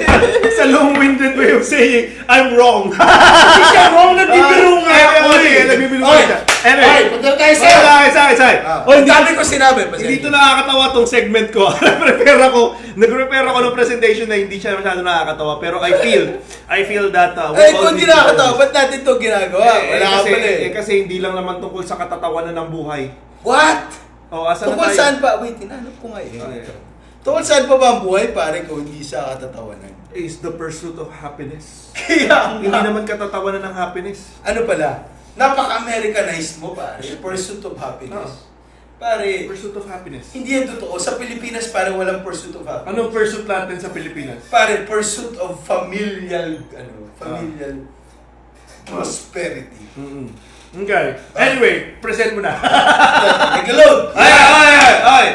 Speaker 1: It's a long-winded way of saying, I'm wrong.
Speaker 2: Hindi siya wrong, nagbibiro nga ako
Speaker 1: Sige, nagbibiro ka siya.
Speaker 2: Anyway, punta tayo sa...
Speaker 1: Say.
Speaker 2: Ang dami ko sinabi.
Speaker 1: Hindi ito nakakatawa tong segment ko. Nag-prepare ako ng presentation na hindi siya masyado nakakatawa. Pero I feel that...
Speaker 2: kung hindi nakakatawa, ba't natin ito ginagawa? Wala ka pala eh.
Speaker 1: Kasi hindi lang naman tungkol sa katatawanan ng buhay.
Speaker 2: What?
Speaker 1: Asa na
Speaker 2: Tungkol
Speaker 1: tayo?
Speaker 2: saan pa? Wait, tinanong ko nga eh. Tungkol saan pa ba ang buhay, pare, kung hindi sa katatawanan?
Speaker 1: Is the pursuit of happiness.
Speaker 2: Kaya
Speaker 1: Hindi naman katatawanan ng happiness.
Speaker 2: ano pala? Napaka-Americanized mo, pare. Pursuit of happiness. Pare,
Speaker 1: Pursuit of happiness.
Speaker 2: hindi yan totoo. Sa Pilipinas, pare, walang pursuit of happiness.
Speaker 1: Anong pursuit natin sa Pilipinas?
Speaker 2: Pare, pursuit of familial prosperity.
Speaker 1: Okay. Anyway, present mo na.
Speaker 2: Nag-load!
Speaker 1: Ay!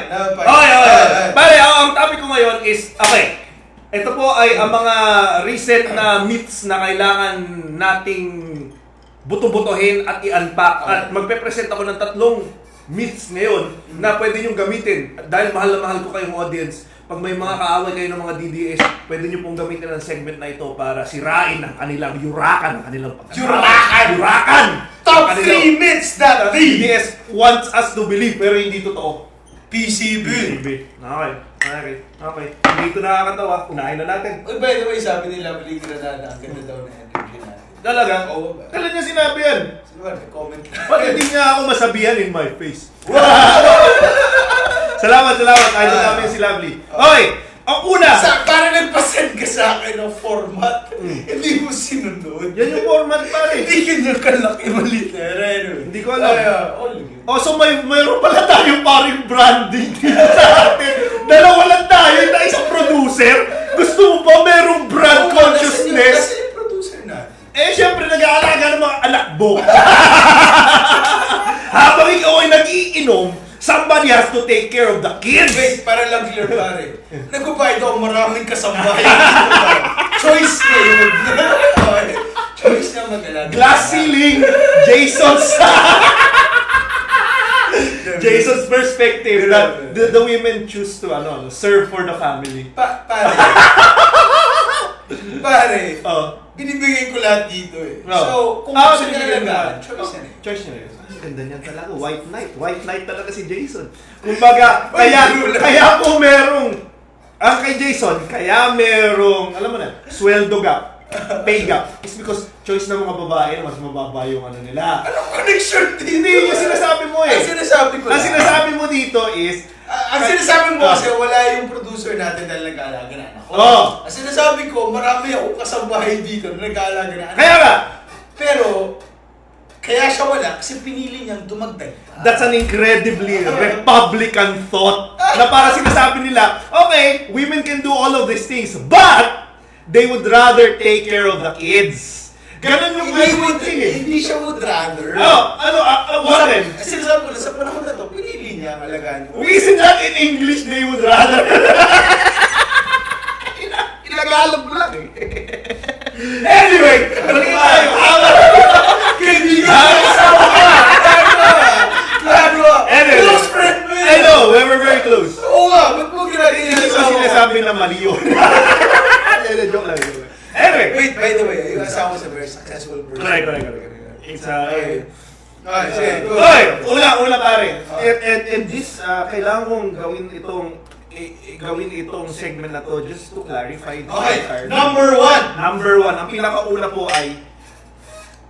Speaker 1: Pare, ang topic ko ngayon is, okay, ito po ay ang mga recent na myths na kailangan nating buto-butohin at i-unpack. At magpe-present ako ng 3 myths ngayon na pwede nyo gamitin. Dahil mahal na mahal ko kayong audience, pag may mga kaaway kayo ng mga DDS, pwede nyo pong gamitin ang segment na ito para sirain ang kanilang yurakan, ang kanilang Yurakan!
Speaker 2: Top 3 myths that the
Speaker 1: DDS wants us to believe, pero hindi totoo.
Speaker 2: PCB.
Speaker 1: Okay. Hindi ito nakakatawa. Unahin na natin.
Speaker 2: Uy, by the way, sabi nila, Balik Granada, ang ganda daw na energy natin.
Speaker 1: Talaga?
Speaker 2: Oo ba?
Speaker 1: Kailan niya sinabi yan?
Speaker 2: Sino ba? Nag-comment na.
Speaker 1: Ba't hindi niya ako masabihan in my face? Salamat. Idol namin si Lovely. Okay, ang una!
Speaker 2: Parang nagpasend ka sa akin ng format. Hindi mo sinunod.
Speaker 1: Yan yung format pare.
Speaker 2: Hindi ganyan kalaki malitera.
Speaker 1: Hindi ko alam. So mayroon pala tayong paring branding dito sa atin. Dalawa lang tayo na isang producer. Gusto mo ba merong brand consciousness?
Speaker 2: Kasi yung producer na.
Speaker 1: Syempre nag-aalaga ng mga alakbo. Habang ikaw ay nag-iinom, somebody has to take care of the kids.
Speaker 2: Wait, para lang clear pare. Nagbabayad ako maraming kasambahay. Choice na yun. Choice na mag-alaga.
Speaker 1: Glass ceiling, Jason's perspective that the women choose to serve for the family.
Speaker 2: Pare,
Speaker 1: Oh.
Speaker 2: binibigay ko lahat dito eh.
Speaker 1: Oh.
Speaker 2: So, kung gusto
Speaker 1: binibigyan
Speaker 2: niya
Speaker 1: ka.
Speaker 2: choice yan eh.
Speaker 1: Choice niya rin. Ang ganda niyan talaga. White knight talaga si Jason. Kumbaga, kaya po merong, ang kay Jason, kaya merong, alam mo na, sweldo gap, pay gap, is because choice ng mga babae na mas mababa yung ano nila.
Speaker 2: Anong connection dito?
Speaker 1: Hindi yung sinasabi mo eh.
Speaker 2: Ang sinasabi ko
Speaker 1: Ang
Speaker 2: lang.
Speaker 1: sinasabi mo dito is,
Speaker 2: Ang sinasabi mo kasi wala yung producer natin dahil nag-aalaga na anak ko.
Speaker 1: Oh.
Speaker 2: Ang sinasabi ko, marami akong kasambahay dito na nag-aalaga na anak.
Speaker 1: kaya nga,
Speaker 2: Pero, kaya siya wala kasi pinili niyang dumagdag pa.
Speaker 1: that's an incredibly Republican thought na para sinasabi nila, okay, women can do all of these things, but they would rather take care of the kids. Ganon yung
Speaker 2: Hindi siya would rather.
Speaker 1: What then?
Speaker 2: Sinasabi ko na sa panahon na to, pinili niya ang alagaan niyo.
Speaker 1: Isn't that in English they would rather? Inagalog lang eh. Anyway, balik tayo.
Speaker 2: Kaibigan ka kasama ka! Claro!
Speaker 1: Anyway.
Speaker 2: Close friend mo yun!
Speaker 1: I know, we're very close.
Speaker 2: Oo nga, ba't mo ginagawa
Speaker 1: Hindi ko sinasabi na mali yun. Joke lang. Anyway.
Speaker 2: Wait, by the way, yung asawa sa very successful person.
Speaker 1: Correct. It's
Speaker 2: Sige, go.
Speaker 1: Una pare. And this, kailangan kong gawin itong gawin itong segment na to just to clarify the
Speaker 2: Okay,
Speaker 1: card.
Speaker 2: number 1.
Speaker 1: Number 1, ang pinakauna po ay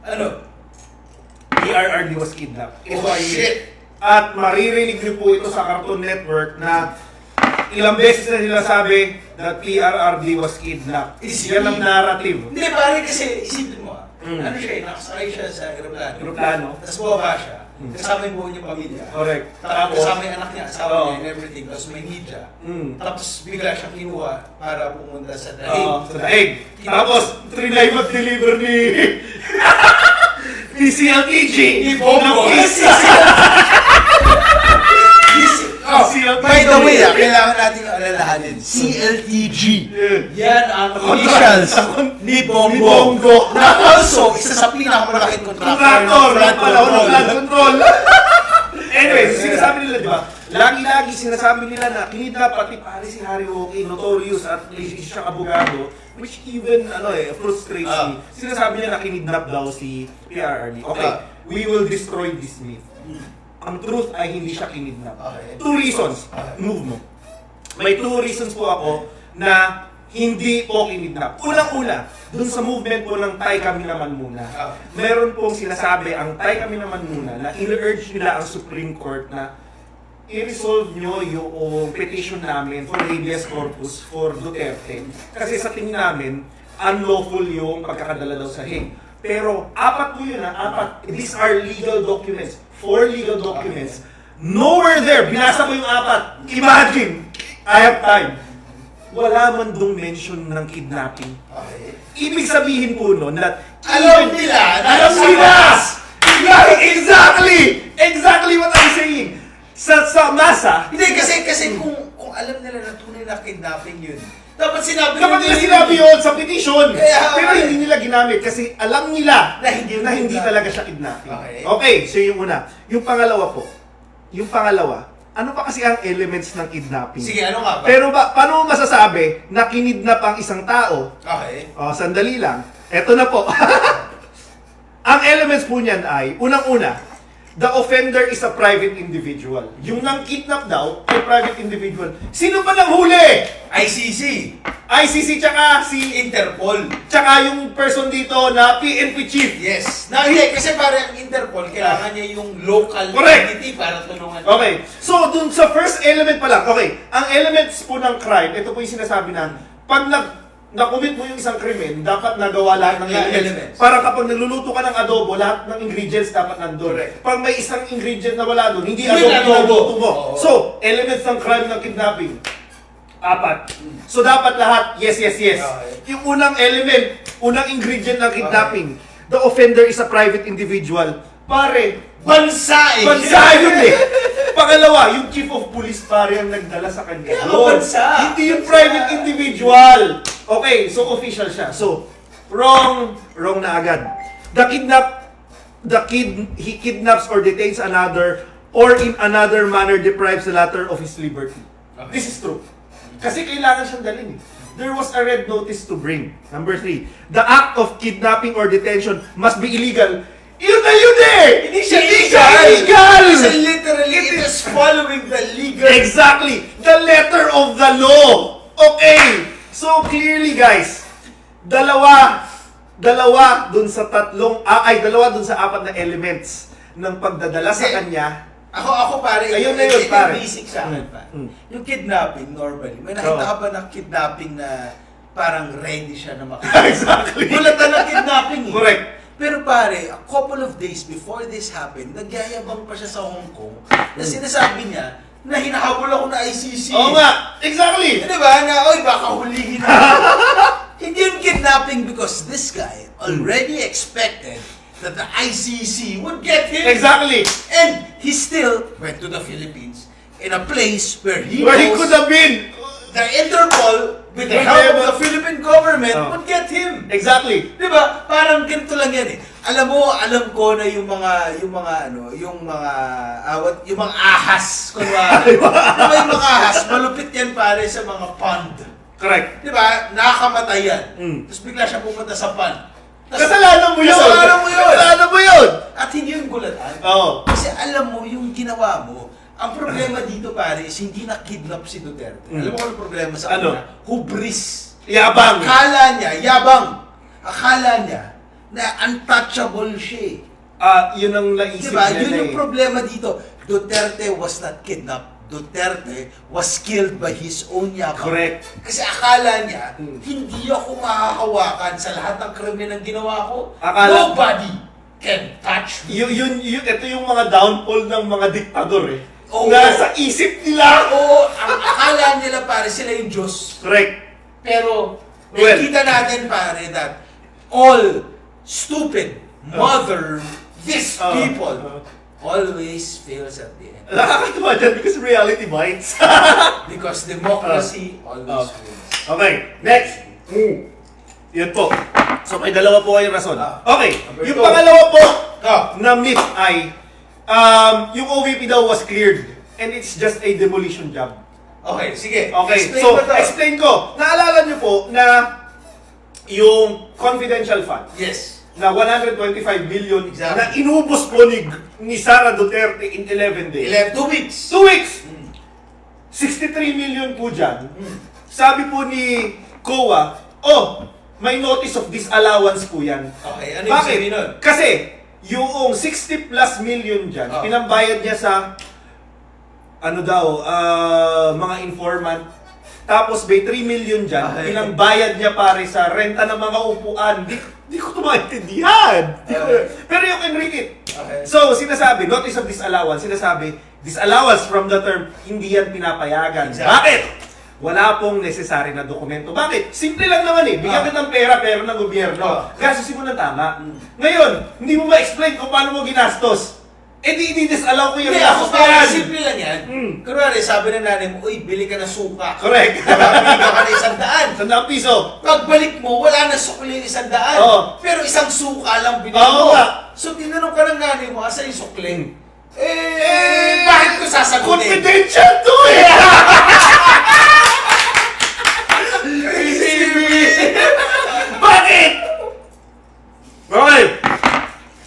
Speaker 2: Ano?
Speaker 1: PRRD was kidnapped. Ito
Speaker 2: Oh,
Speaker 1: ay
Speaker 2: shit.
Speaker 1: At maririnig niyo po ito sa Cartoon Network na ilang beses na nila sabi that PRRD was kidnapped. Yan ang narrative.
Speaker 2: Hindi, pare kasi isipin mo
Speaker 1: Mm.
Speaker 2: ano siya, nakasakay siya sa aeroplano.
Speaker 1: Aeroplano.
Speaker 2: Tapos bumaba siya. Kasama yung buong niyang pamilya.
Speaker 1: Correct.
Speaker 2: Tapos kasama yung anak niya, asawa
Speaker 1: Oo.
Speaker 2: niya and everything. Tapos may hijab.
Speaker 1: Mm.
Speaker 2: Tapos bigla siyang kinuha para pumunta sa
Speaker 1: Oo,
Speaker 2: Dahig.
Speaker 1: sa daig. Tapos, trinay mag-deliver ni ni CLTG.
Speaker 2: Ni Bongo.
Speaker 1: Oh, CLTG.
Speaker 2: By the way, kailangan natin alalahanin. CLTG. Yan ang initials ni
Speaker 1: Ni Bongo.
Speaker 2: Na also, isa sa pinakamalaking
Speaker 1: Contractor ng panahon ng flood control. Anyway, sinasabi nila, di ba? Lagi-lagi sinasabi nila na kinidnap pati pare si Harry Roque, notorious at isa siyang abogado, which even frustrates me. Sinasabi niya na kinidnap daw si PRRD. Okay, we will destroy this myth. Ang truth ay hindi siya kinidnap.
Speaker 2: Okay.
Speaker 1: 2 reasons. Move mo. May 2 reasons po ako na hindi po kinidnap. Unang-una, dun sa movement po ng Tay Kami Naman Muna, meron pong sinasabi ang Tay Kami Naman Muna na in-urge nila ang Supreme Court na i-resolve nyo yung petition namin for habeas corpus for Duterte. Kasi sa tingin namin, unlawful yung pagkakadala daw sa Hague. Pero 4 po yun 4. These are legal documents. 4 legal documents. Nowhere there. Binasa ko yung 4. Imagine, I have time. Wala man dong mention ng kidnapping.
Speaker 2: Okay.
Speaker 1: Ibig sabihin po nun that
Speaker 2: Alam nila na
Speaker 1: alam
Speaker 2: sa
Speaker 1: nila!
Speaker 2: mas.
Speaker 1: Yeah, exactly! Exactly what I'm saying! Sa masa,
Speaker 2: Hindi, kasi kung alam nila na tunay na kidnapping yun, dapat sinabi
Speaker 1: dapat nila
Speaker 2: yun.
Speaker 1: sinabi yun sa petition.
Speaker 2: Kaya,
Speaker 1: Pero hindi nila ginamit kasi alam nila
Speaker 2: Na hindi kidnapping.
Speaker 1: talaga siya kidnapping.
Speaker 2: Okay.
Speaker 1: Okay, so yung una. Yung pangalawa po. Yung pangalawa, ano pa kasi ang elements ng kidnapping?
Speaker 2: Sige, ano nga ba?
Speaker 1: Pero paano mo masasabi na kinidnap ang isang tao?
Speaker 2: Okay.
Speaker 1: Sandali lang. Eto na po. Ang elements po niyan ay, unang-una, the offender is a private individual. Yung nang-kidnap daw, ay private individual. Sino ba nang huli?
Speaker 2: ICC.
Speaker 1: ICC tsaka si...
Speaker 2: Interpol.
Speaker 1: Tsaka yung person dito na PNP chief.
Speaker 2: Yes. Hindi, kasi parang Interpol, kailangan niya yung local
Speaker 1: Correct.
Speaker 2: entity para tulungan.
Speaker 1: Okay. So, dun sa first element pa lang, okay, ang elements po ng crime, ito po yung sinasabi na, pag na-commit mo yung isang krimen, dapat nagawa lahat ng elements. Para kapag nagluluto ka ng adobo, lahat ng ingredients dapat nandun.
Speaker 2: Correct.
Speaker 1: Pag may isang ingredient na wala doon, hindi
Speaker 2: Hindi
Speaker 1: adobo
Speaker 2: adobo.
Speaker 1: niluluto mo.
Speaker 2: Oo.
Speaker 1: So, elements ng crime ng kidnapping, 4. So, dapat lahat, yes.
Speaker 2: Okay.
Speaker 1: Yung unang element, unang ingredient ng kidnapping, the offender is a private individual. Pare,
Speaker 2: Bansa eh.
Speaker 1: bansa yun eh. Pangalawa, yung chief of police pare ang nagdala sa kanya.
Speaker 2: Kaya nga
Speaker 1: Yun.
Speaker 2: bansa.
Speaker 1: Hindi yung
Speaker 2: Bansa.
Speaker 1: private individual. Okay, so official siya. So, wrong na agad. He kidnaps or detains another or in another manner deprives the latter of his liberty.
Speaker 2: Okay.
Speaker 1: This is true. Kasi kailangan siyang dalhin eh. There was a red notice to bring. Number 3, the act of kidnapping or detention must be illegal. Yun eh!
Speaker 2: Hindi siya
Speaker 1: illegal!
Speaker 2: Kasi literally, it is following the legal...
Speaker 1: Exactly! The letter of the law! Okay! So clearly guys, dalawa dun sa dalawa dun sa 4 na elements ng pagdadala sa
Speaker 2: Hindi.
Speaker 1: kanya.
Speaker 2: Ako pare,
Speaker 1: Ayun na yun,
Speaker 2: ito
Speaker 1: pare.
Speaker 2: yung basic sa akin pa.
Speaker 1: Mm.
Speaker 2: Yung kidnapping, normally, may nakita ka ba ng kidnapping na parang ready siya na
Speaker 1: Exactly.
Speaker 2: Bulatan ng kidnapping eh.
Speaker 1: Correct.
Speaker 2: Pero pare, a couple of days before this happened, nagyayabang pa siya sa Hong Kong na sinasabi niya na hinahabol ako na ICC.
Speaker 1: Oo nga! Exactly!
Speaker 2: Di ba? Na, oy, baka hulihin na. Hindi yung kidnapping because this guy already expected that the ICC would get him.
Speaker 1: Exactly!
Speaker 2: And he still went to the Philippines in a place where he
Speaker 1: Where he
Speaker 2: knows
Speaker 1: could have been!
Speaker 2: the Interpol, with the
Speaker 1: Would
Speaker 2: help
Speaker 1: have-
Speaker 2: of the Philippine government,
Speaker 1: Oh.
Speaker 2: would get him.
Speaker 1: Exactly!
Speaker 2: Di ba? Parang ganito lang yan eh. Alam ko na yung mga ahas, kunwari. yung mga ahas, malupit yan pare sa mga pond.
Speaker 1: Correct.
Speaker 2: Di ba? Nakamatay yan.
Speaker 1: Mm.
Speaker 2: Tapos bigla siya pumunta sa pond.
Speaker 1: Kasalanan mo yun!
Speaker 2: Kasalanan mo yun!
Speaker 1: Kasalanan mo yun!
Speaker 2: At hindi yung gulatan.
Speaker 1: Oo.
Speaker 2: Kasi alam mo, yung ginawa mo, Ang problema dito pare is hindi na-kidnap si Duterte. Alam mo kung ano problema sa
Speaker 1: Ano?
Speaker 2: kanya? Hubris.
Speaker 1: Yabang.
Speaker 2: Akala niya, yabang. Akala niya na untouchable siya.
Speaker 1: Yun ang naisip
Speaker 2: Diba?
Speaker 1: niya
Speaker 2: Yun
Speaker 1: na
Speaker 2: yung
Speaker 1: eh.
Speaker 2: problema dito. Duterte was not kidnapped. Duterte was killed by his own yabang.
Speaker 1: Correct.
Speaker 2: Kasi akala niya, hindi ako makakawakan sa lahat ng krimen ng ginawa ko.
Speaker 1: Akala-
Speaker 2: Nobody can touch me.
Speaker 1: Ito yung mga downfall ng mga diktador eh.
Speaker 2: Oo.
Speaker 1: Nasa isip nila.
Speaker 2: Oo, ang akala nila pare sila yung Diyos.
Speaker 1: Correct.
Speaker 2: Pero,
Speaker 1: Well-
Speaker 2: nakikita natin pare that all stupid, mother, these people always fails at the end.
Speaker 1: Nakakatawa dyan because reality bites.
Speaker 2: Because democracy always wins.
Speaker 1: Okay, next. Yan po. So may dalawa po kayong rason. Okay,
Speaker 2: Number
Speaker 1: yung
Speaker 2: two.
Speaker 1: pangalawa po
Speaker 2: Ah.
Speaker 1: na myth ay yung OVP daw was cleared and it's just a demolition job.
Speaker 2: Okay, sige.
Speaker 1: Okay,
Speaker 2: Explain
Speaker 1: so
Speaker 2: mo to.
Speaker 1: explain ko. Naalala niyo po na yung confidential fund
Speaker 2: Yes.
Speaker 1: na 125 billion
Speaker 2: Exactly.
Speaker 1: na inubos po ni Sara Duterte in 11 days.
Speaker 2: 2 weeks.
Speaker 1: 2 weeks! 63 million po dyan. Sabi po ni COA, may notice of disallowance po yan.
Speaker 2: Okay, ano yung
Speaker 1: Bakit?
Speaker 2: sabihin nun?
Speaker 1: Kasi, yung 60 plus million dyan, pinambayad niya sa, mga informant. Tapos may 3 million dyan,
Speaker 2: Okay.
Speaker 1: pinambayad niya pare sa renta ng mga upuan. Di ko ito maintindihan. Pero you can read it.
Speaker 2: Okay.
Speaker 1: So, sinasabi, notice of disallowance, sinasabi, disallowance from the term, hindi yan pinapayagan.
Speaker 2: Exactly.
Speaker 1: Bakit? Wala pong necessary na dokumento. Bakit? Simple lang naman eh. Bigyan ka ng pera ng gobyerno. Gastusin mo ng tama. Ngayon, hindi mo ma-explain kung paano mo ginastos. Eh di disallow ko yung
Speaker 2: Hindi, ako
Speaker 1: gastos na
Speaker 2: parang
Speaker 1: yan.
Speaker 2: simple lang yan. Kunwari, sabi ng nanay mo, uy, bili ka ng suka.
Speaker 1: Correct.
Speaker 2: Bili ka ng 100.
Speaker 1: 100 piso.
Speaker 2: Pagbalik mo, wala na sukli yung 100.
Speaker 1: Oo.
Speaker 2: Pero isang suka lang binili
Speaker 1: Oo
Speaker 2: mo.
Speaker 1: nga.
Speaker 2: So, tinanong ka ng nanay mo, asa yung sukli? Bakit ko sasagutin?
Speaker 1: Confidential to eh! Bakit? Okay.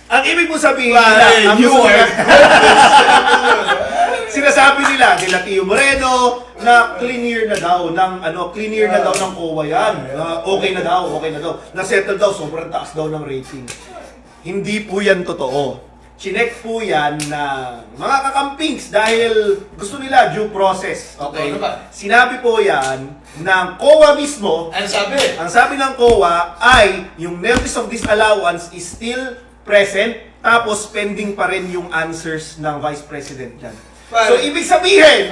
Speaker 1: Ang ibig mo sabihin nila, ang
Speaker 2: you
Speaker 1: gusto
Speaker 2: are-
Speaker 1: nila- sinasabi nila Tio Moreno na clean year na daw ng COA yan. Okay na daw. Na-settle daw, sobrang taas daw ng rating. Hindi po yan totoo. Chinek po yan ng mga kakampings dahil gusto nila due process. Okay?
Speaker 2: Ano ba?
Speaker 1: Sinabi po yan ng COA mismo.
Speaker 2: Ano sabi?
Speaker 1: Ang sabi ng COA ay yung notice of disallowance is still present tapos pending pa rin yung answers ng Vice President dyan. So, ibig sabihin,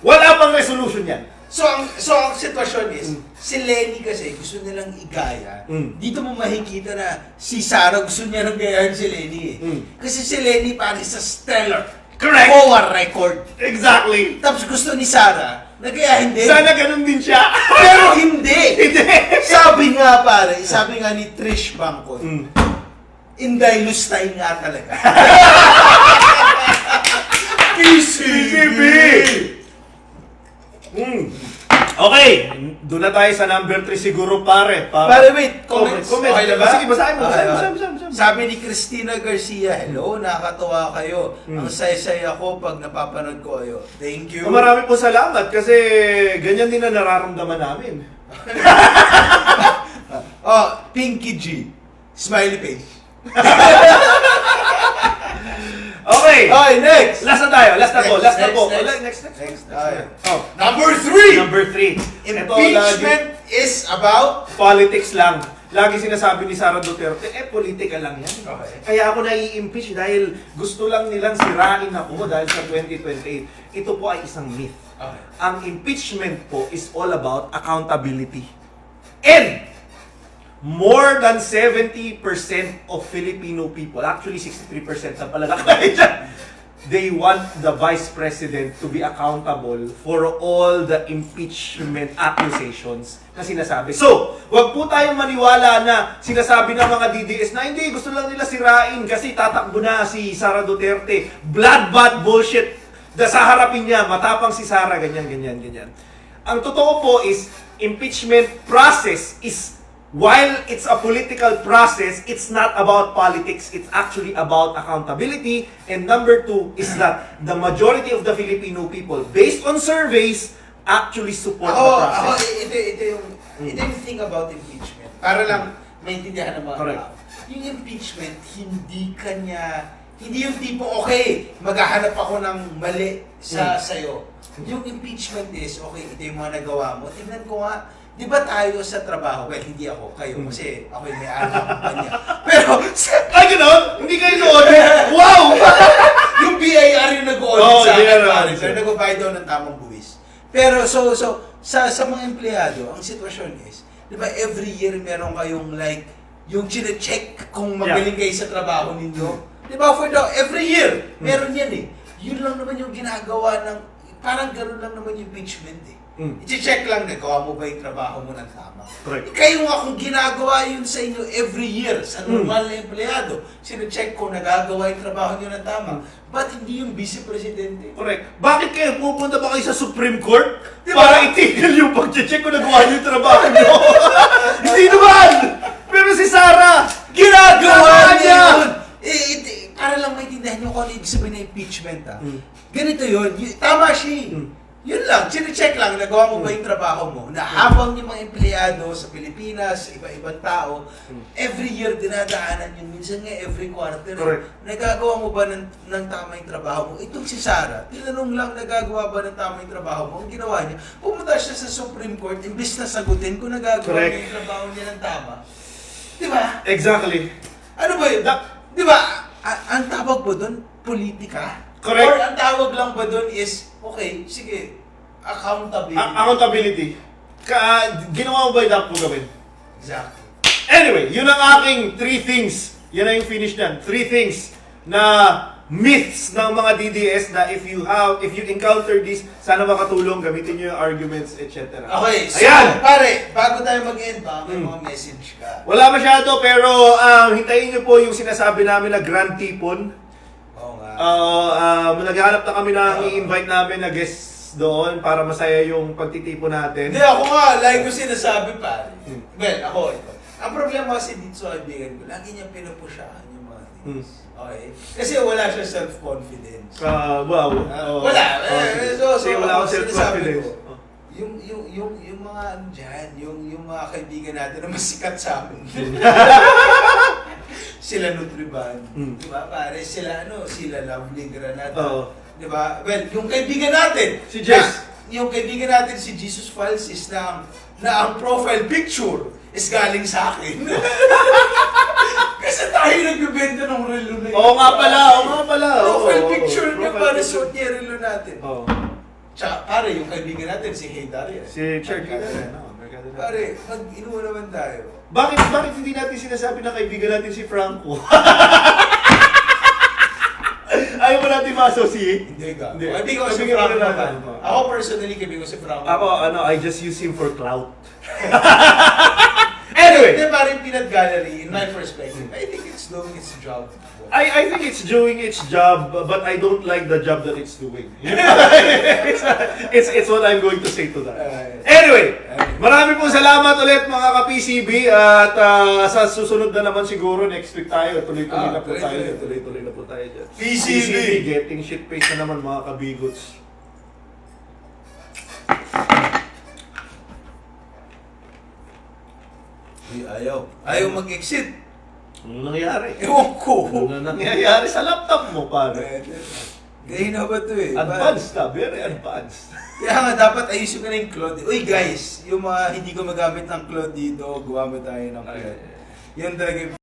Speaker 1: wala pang resolution yan.
Speaker 2: So ang sitwasyon is, si Lenny kasi gusto nilang igaya. Dito mo makikita na si Sara gusto niya nang gayahin si Lenny eh. Kasi si Lenny pare sa stellar.
Speaker 1: Correct.
Speaker 2: COA record.
Speaker 1: Exactly.
Speaker 2: Tapos gusto ni Sara, nagayahin din.
Speaker 1: Sana ganun din siya.
Speaker 2: Pero hindi.
Speaker 1: Hindi.
Speaker 2: Sabi nga ni Trish Bangkot, Inday Lustay nga talaga.
Speaker 1: PCB! Okay, doon na tayo sa number 3 siguro pare.
Speaker 2: Pare, wait, comments.
Speaker 1: Comment.
Speaker 2: Okay na ba?
Speaker 1: Sige, basahin mo.
Speaker 2: Sabi ni Christina Garcia, hello, nakakatawa kayo. Ang saya-saya ako pag napapanood ko kayo. Thank you.
Speaker 1: Marami po salamat kasi ganyan din na nararamdaman namin.
Speaker 2: Pinky G. Smiley face.
Speaker 1: Okay.
Speaker 2: Okay, next.
Speaker 1: Last na tayo. Last na po.
Speaker 2: Next.
Speaker 1: Next.
Speaker 2: Okay.
Speaker 1: Oh.
Speaker 2: Number 3.
Speaker 1: Number 3.
Speaker 2: Impeachment is about
Speaker 1: Politics lang. Lagi sinasabi ni Sara Duterte, politika lang yan.
Speaker 2: Okay.
Speaker 1: Kaya ako nai-impeach dahil gusto lang nilang sirain ako dahil sa 2028. Ito po ay isang myth.
Speaker 2: Okay.
Speaker 1: Ang impeachment po is all about accountability. And more than 70% of Filipino people, actually 63% na pala nakalagay dyan, they want the Vice President to be accountable for all the impeachment accusations na sinasabi. So, wag po tayong maniwala na sinasabi ng mga DDS na hindi, gusto lang nila sirain kasi tatakbo na si Sara Duterte. Blood bullshit. Sa harapin niya, matapang si Sara, ganyan. Ang totoo po is, impeachment process is while it's a political process, it's not about politics. It's actually about accountability. And number two is that the majority of the Filipino people, based on surveys, actually support the process.
Speaker 2: Ito yung thing about impeachment. Para lang maintindihan ng mga
Speaker 1: Correct.
Speaker 2: tao. Yung impeachment, hindi yung tipo, okay, maghahanap ako ng mali sa'yo. Yung impeachment is, okay, ito yung mga nagawa mo. Tingnan ko nga, di ba tayo sa trabaho? Well, hindi ako, kayo, kasi ako yung may-ari ng kumpanya. Pero,
Speaker 1: Ay, gano'n? Hindi kayo noon? Wow!
Speaker 2: yung BIR yung nag-audit
Speaker 1: Oh,
Speaker 2: sa
Speaker 1: BIR,
Speaker 2: akin,
Speaker 1: sir.
Speaker 2: pero nag-bayad daw ng tamang buwis. Pero, sa mga empleyado, ang sitwasyon is, di ba, every year meron kayong like, yung chine-check kung magaling kayo sa trabaho ninyo. Di ba, every year, meron yan eh. Yun lang naman yung ginagawa ng, parang gano'n lang naman yung impeachment eh. I-check lang, nagawa mo ba yung trabaho mo ng tama?
Speaker 1: Correct.
Speaker 2: Kayo nga kung ginagawa yun sa inyo every year, sa normal na empleyado, sino-check kung nagagawa yung trabaho nyo ng tama. Ba't hindi yung vice-presidente?
Speaker 1: Correct. Bakit kayo pupunta ba kayo sa Supreme Court?
Speaker 2: Di ba?
Speaker 1: Para itigil yung pag-check kung nagawa niyo yung trabaho niyo? Hindi naman! Pero si Sarah,
Speaker 2: Ginagawa niya yun! Para lang maintindihan nyo kung ano ibig sabihin ng impeachment ha. Ganito yun, tama siya. Yun lang, sine-check lang, nagawa mo ba yung trabaho mo? Na habang yung mga empleyado sa Pilipinas, iba-ibang tao, every year dinadaanan yun, minsan nga every quarter.
Speaker 1: Correct.
Speaker 2: Nagagawa mo ba ng tama yung trabaho mo? Itong si Sarah, tinanong lang nagagawa ba ng tama yung trabaho mo? Ang ginawa niya, pumunta siya sa Supreme Court, imbis na sagutin kung nagagawa
Speaker 1: Correct.
Speaker 2: niya yung trabaho niya ng tama. Di ba?
Speaker 1: exactly.
Speaker 2: Ano ba yun? Di ba, ang tawag ba doon, politika?
Speaker 1: Correct.
Speaker 2: Or ang tawag lang ba doon is, okay, sige, accountability.
Speaker 1: Accountability. Ginawa mo ba yung dapat mo gawin?
Speaker 2: Exactly.
Speaker 1: Anyway, yun ang aking 3 things. Yan na yung finish niyan. 3 things na myths ng mga DDS na if you encounter this, sana makatulong, gamitin nyo yung arguments, etc.
Speaker 2: Okay, so,
Speaker 1: Ayan!
Speaker 2: pare, bago tayo mag-end ba, may mga message ka.
Speaker 1: Wala masyado, pero hintayin nyo po yung sinasabi namin na Grand Tipon.
Speaker 2: Oo nga.
Speaker 1: Naghahanap na kami ng i-invite namin na guests doon para masaya yung pagtitipon natin.
Speaker 2: Hindi, ako nga, like ko sinasabi, pare. Well, ako ito. Ang problema kasi dito sa kaibigan ko, lagi niyang pinupusyahan yung mga things. Okay? Kasi wala siya self-confidence.
Speaker 1: Wow.
Speaker 2: Wala.
Speaker 1: Kasi wala akong
Speaker 2: sinasabi
Speaker 1: self-confidence.
Speaker 2: ko, yung mga ano dyan, yung mga kaibigan natin na masikat sa amin. Sila Nutriban. Diba pare? Sila Lovely Granada.
Speaker 1: Oo.
Speaker 2: Diba? Well, yung kaibigan natin.
Speaker 1: Si Jess.
Speaker 2: Yung kaibigan natin si Jesus Falsis na ang profile picture is galing sa akin. Kasi tayo nagbibenta ng relo na yun.
Speaker 1: Oo nga pala.
Speaker 2: Profile
Speaker 1: Oo,
Speaker 2: picture niya
Speaker 1: profile
Speaker 2: para
Speaker 1: picture.
Speaker 2: suot niya relo natin.
Speaker 1: Oo.
Speaker 2: Tsaka pare, yung kaibigan natin si Hey Darius.
Speaker 1: Si Church.
Speaker 2: Pare, mag-inuman naman tayo.
Speaker 1: Bakit hindi natin sinasabi na kaibigan natin si Franco? Ayaw mo natin ma-associate?
Speaker 2: Hindi ka.
Speaker 1: Hindi.
Speaker 2: Kaibigan ko si
Speaker 1: Kaibigan
Speaker 2: Franco
Speaker 1: ko
Speaker 2: naman.
Speaker 1: naman.
Speaker 2: Ako personally, kaibigan ko si Franco.
Speaker 1: Ako, I just use him for clout. Anyway,
Speaker 2: Hindi, parang Peanut Gallery, in my perspective, I think it's doing its job.
Speaker 1: I think it's doing its job, but I don't like the job that it's doing. it's what I'm going to say to that. Anyway, marami pong salamat ulit mga ka-PCB at sa susunod na naman siguro next week tayo. Tuloy-tuloy na po tayo. Tuloy-tuloy na po tayo dyan.
Speaker 2: PCB.
Speaker 1: Getting shit face na naman mga kabigots.
Speaker 2: Ayaw mag-exit.
Speaker 1: Ano nangyari?
Speaker 2: Ewan ko.
Speaker 1: Ano nangyayari sa laptop mo, pare?
Speaker 2: Ganyan na ba ito eh?
Speaker 1: Advanced na, very advanced.
Speaker 2: Kaya nga, dapat ayusin ko na yung cloud. Uy guys, yung mga hindi ko magamit ng cloud dito, gumamit tayo ng cloud. Yun talaga yung